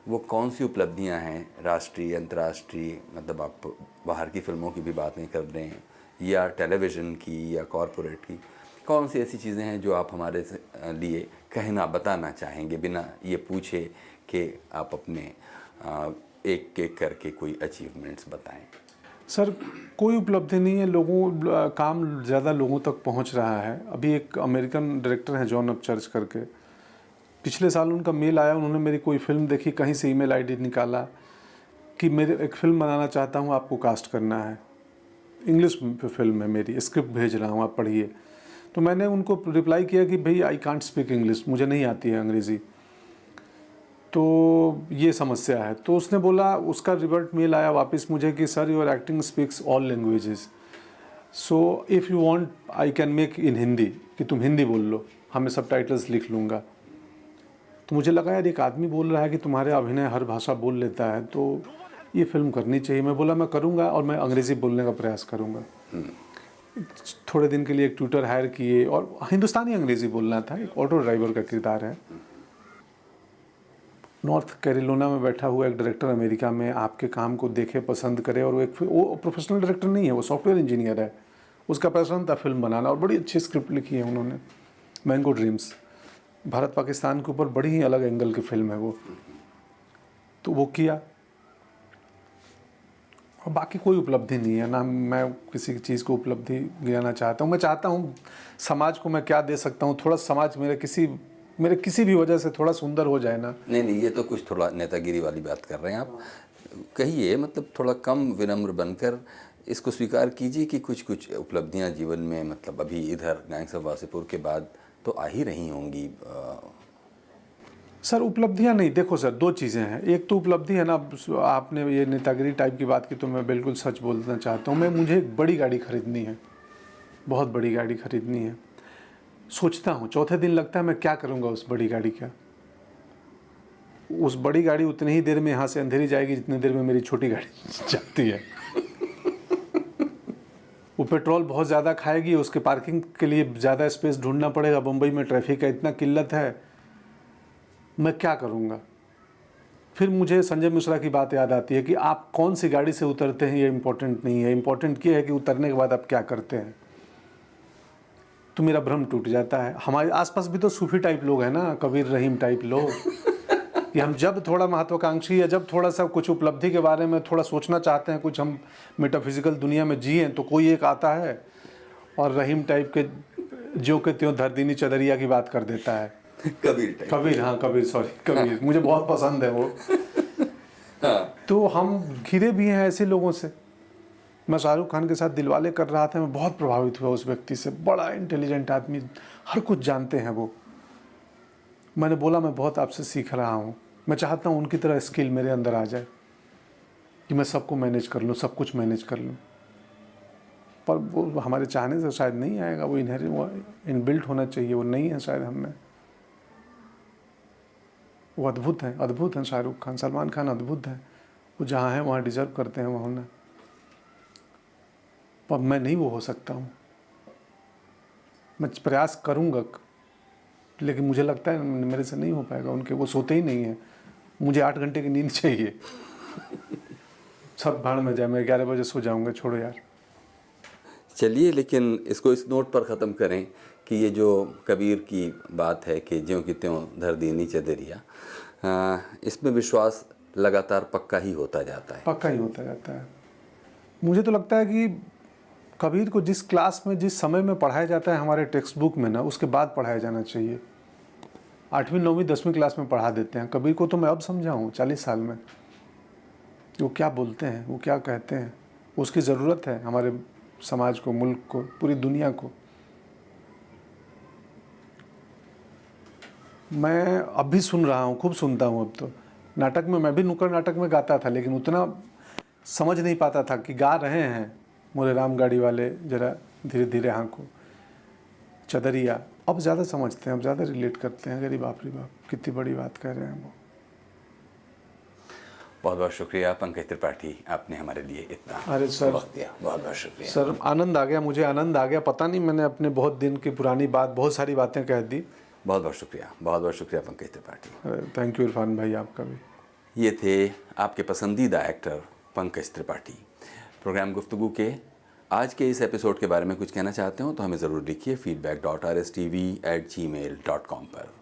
वो कौन सी उपलब्धियाँ हैं, राष्ट्रीय, अंतर्राष्ट्रीय, मतलब आप बाहर की फिल्मों की भी बात नहीं कर रहे हैं, या टेलीविज़न की या कॉरपोरेट की, कौन सी ऐसी चीज़ें हैं जो आप हमारे लिए कहना, बताना चाहेंगे बिना ये पूछे कि आप अपने एक एक करके कोई अचीवमेंट्स बताएं? सर, कोई उपलब्धि नहीं है। काम ज़्यादा लोगों तक पहुंच रहा है। अभी एक अमेरिकन डायरेक्टर हैं जॉन अपचर्च करके, पिछले साल उनका मेल आया, उन्होंने मेरी कोई फिल्म देखी, कहीं से ईमेल आईडी निकाला कि मेरे एक फ़िल्म बनाना चाहता हूँ, आपको कास्ट करना है, इंग्लिश फिल्म है मेरी, स्क्रिप्ट भेज रहा हूँ, आप पढ़िए। तो मैंने उनको रिप्लाई किया कि भाई आई कांट स्पीक इंग्लिश, मुझे नहीं आती है अंग्रेज़ी, तो ये समस्या है। तो उसने बोला, उसका रिवर्ट मेल आया वापस मुझे कि sir your acting speaks all languages, so if you want I can make in Hindi, कि तुम हिंदी बोल लो, हमें सबटाइटल्स लिख लूँगा। तो मुझे लगा यार एक आदमी बोल रहा है कि तुम्हारे अभिनय हर भाषा बोल लेता है, तो ये फिल्म करनी चाहिए। मैं बोला मैं करूँगा और मैं अंग्रेज़ी बोलने का प्रयास करूँगा। थोड़े दिन के लिए एक ट्यूटर हायर किए और हिंदुस्तानी अंग्रेज़ी बोलना था, एक ऑटो ड्राइवर का किरदार है। नॉर्थ कैरोलिना में बैठा हुआ एक डायरेक्टर अमेरिका में आपके काम को देखे, पसंद करे, और वो प्रोफेशनल डायरेक्टर नहीं है, वो सॉफ्टवेयर इंजीनियर है, उसका पैशन था फिल्म बनाना, और बड़ी अच्छी स्क्रिप्ट लिखी है उन्होंने, मैंगो ड्रीम्स, भारत पाकिस्तान के ऊपर बड़ी ही अलग एंगल की फिल्म है वो। तो वो किया, और बाकी कोई उपलब्धि नहीं है ना, मैं किसी चीज़ को उपलब्धि गिनाना चाहता हूँ। मैं चाहता हूँ समाज को मैं क्या दे सकता हूँ, थोड़ा समाज मेरे किसी भी वजह से थोड़ा सुंदर हो जाए ना। नहीं, ये तो कुछ थोड़ा नेतागिरी वाली बात कर रहे हैं आप। कहिए, मतलब थोड़ा कम विनम्र बनकर इसको स्वीकार कीजिए कि कुछ कुछ उपलब्धियां जीवन में, मतलब अभी इधर गैंग्स ऑफ वासेपुर के बाद तो आ ही रही होंगी। सर उपलब्धियां नहीं, देखो सर दो चीज़ें हैं। एक तो उपलब्धि है ना, आपने ये नेतागिरी टाइप की बात की तो मैं बिल्कुल सच बोलना चाहता हूँ। मुझे एक बड़ी गाड़ी खरीदनी है, बहुत बड़ी गाड़ी खरीदनी है। सोचता हूँ, चौथे दिन लगता है मैं क्या करूँगा उस बड़ी गाड़ी का। उस बड़ी गाड़ी उतनी ही देर में यहाँ से अंधेरी जाएगी जितनी देर में मेरी छोटी गाड़ी जाती है। वो पेट्रोल बहुत ज़्यादा खाएगी, उसके पार्किंग के लिए ज़्यादा स्पेस ढूंढना पड़ेगा। मुंबई में ट्रैफिक का इतना किल्लत है, मैं क्या करूँगा। फिर मुझे संजय मिश्रा की बात याद आती है कि आप कौन सी गाड़ी से उतरते हैं ये इम्पोर्टेंट नहीं है, इम्पोर्टेंट ये है कि उतरने के बाद आप क्या करते हैं। तो मेरा भ्रम टूट जाता है। हमारे आसपास भी तो सूफी टाइप लोग हैं ना, कबीर रहीम टाइप लोग, कि हम जब थोड़ा महत्वाकांक्षी या जब थोड़ा सा कुछ उपलब्धि के बारे में थोड़ा सोचना चाहते हैं, कुछ हम मेटाफिजिकल दुनिया में जिए, तो कोई एक आता है और रहीम टाइप के जो के त्यों धरदीनी चदरिया की बात कर देता है। कबीर, हाँ कबीर, सॉरी कबीर, मुझे बहुत पसंद है वो। तो हम घिरे भी हैं ऐसे लोगों से। मैं शाहरुख खान के साथ दिलवाले कर रहा था, मैं बहुत प्रभावित हुआ उस व्यक्ति से। बड़ा इंटेलिजेंट आदमी, हर कुछ जानते हैं वो। मैंने बोला मैं बहुत आपसे सीख रहा हूँ, मैं चाहता हूँ उनकी तरह स्किल मेरे अंदर आ जाए कि मैं सबको मैनेज कर लूँ, सब कुछ मैनेज कर लूँ। पर वो हमारे चाहने से शायद नहीं आएगा, वो इनबिल्ट होना चाहिए, वो नहीं है शायद हम में। वो अद्भुत हैं शाहरुख खान, सलमान खान अद्भुत हैं। वो जहाँ हैं वहाँ डिजर्व करते हैं वो होना, पर मैं नहीं वो हो सकता हूँ। मैं प्रयास करूँगा लेकिन मुझे लगता है मेरे से नहीं हो पाएगा। उनके वो सोते ही नहीं हैं, मुझे 8 घंटे की नींद चाहिए। सब भाड़ में जाए, मैं 11 बजे सो जाऊँगा, छोड़ो यार। चलिए, लेकिन इसको इस नोट पर ख़त्म करें कि ये जो कबीर की बात है कि ज्यों की त्यों धर दीनी चदरिया, इसमें विश्वास लगातार पक्का ही होता जाता है। पक्का ही होता जाता है। मुझे तो लगता है कि कबीर को जिस क्लास में, जिस समय में पढ़ाया जाता है हमारे टेक्स्ट बुक में ना, उसके बाद पढ़ाया जाना चाहिए। 8वीं 9वीं 10वीं क्लास में पढ़ा देते हैं। कबीर को तो मैं अब समझा हूँ 40 साल में, वो क्या बोलते हैं, वो क्या कहते हैं। उसकी ज़रूरत है हमारे समाज को, मुल्क को, पूरी दुनिया को। मैं अब भी सुन रहा हूँ, खूब सुनता हूँ अब तो। नाटक में मैं भी नुक्कड़ नाटक में गाता था, लेकिन उतना समझ नहीं पाता था कि गा रहे हैं मोरे राम गाड़ी वाले जरा धीरे धीरे हाँको, चदरिया। अब ज़्यादा समझते हैं, अब ज़्यादा रिलेट करते हैं। अरे बाप रे बाप, कितनी बड़ी बात कह रहे हैं वो। बहुत बहुत शुक्रिया पंकज त्रिपाठी, आपने हमारे लिए इतना अरे सर, वक्त दिया। बहुत बहुत शुक्रिया सर। आनंद आ गया, मुझे आनंद आ गया। पता नहीं, मैंने अपने बहुत दिन की पुरानी बात, बहुत सारी बातें कह दी। बहुत बहुत शुक्रिया, बहुत बहुत शुक्रिया पंकज त्रिपाठी। थैंक यू इरफान भाई, आपका भी। ये थे आपके पसंदीदा एक्टर पंकज त्रिपाठी। प्रोग्राम गुफ्तगू के आज के इस एपिसोड के बारे में कुछ कहना चाहते हो तो हमें ज़रूर लिखिए feedback.rstv@gmail.com पर।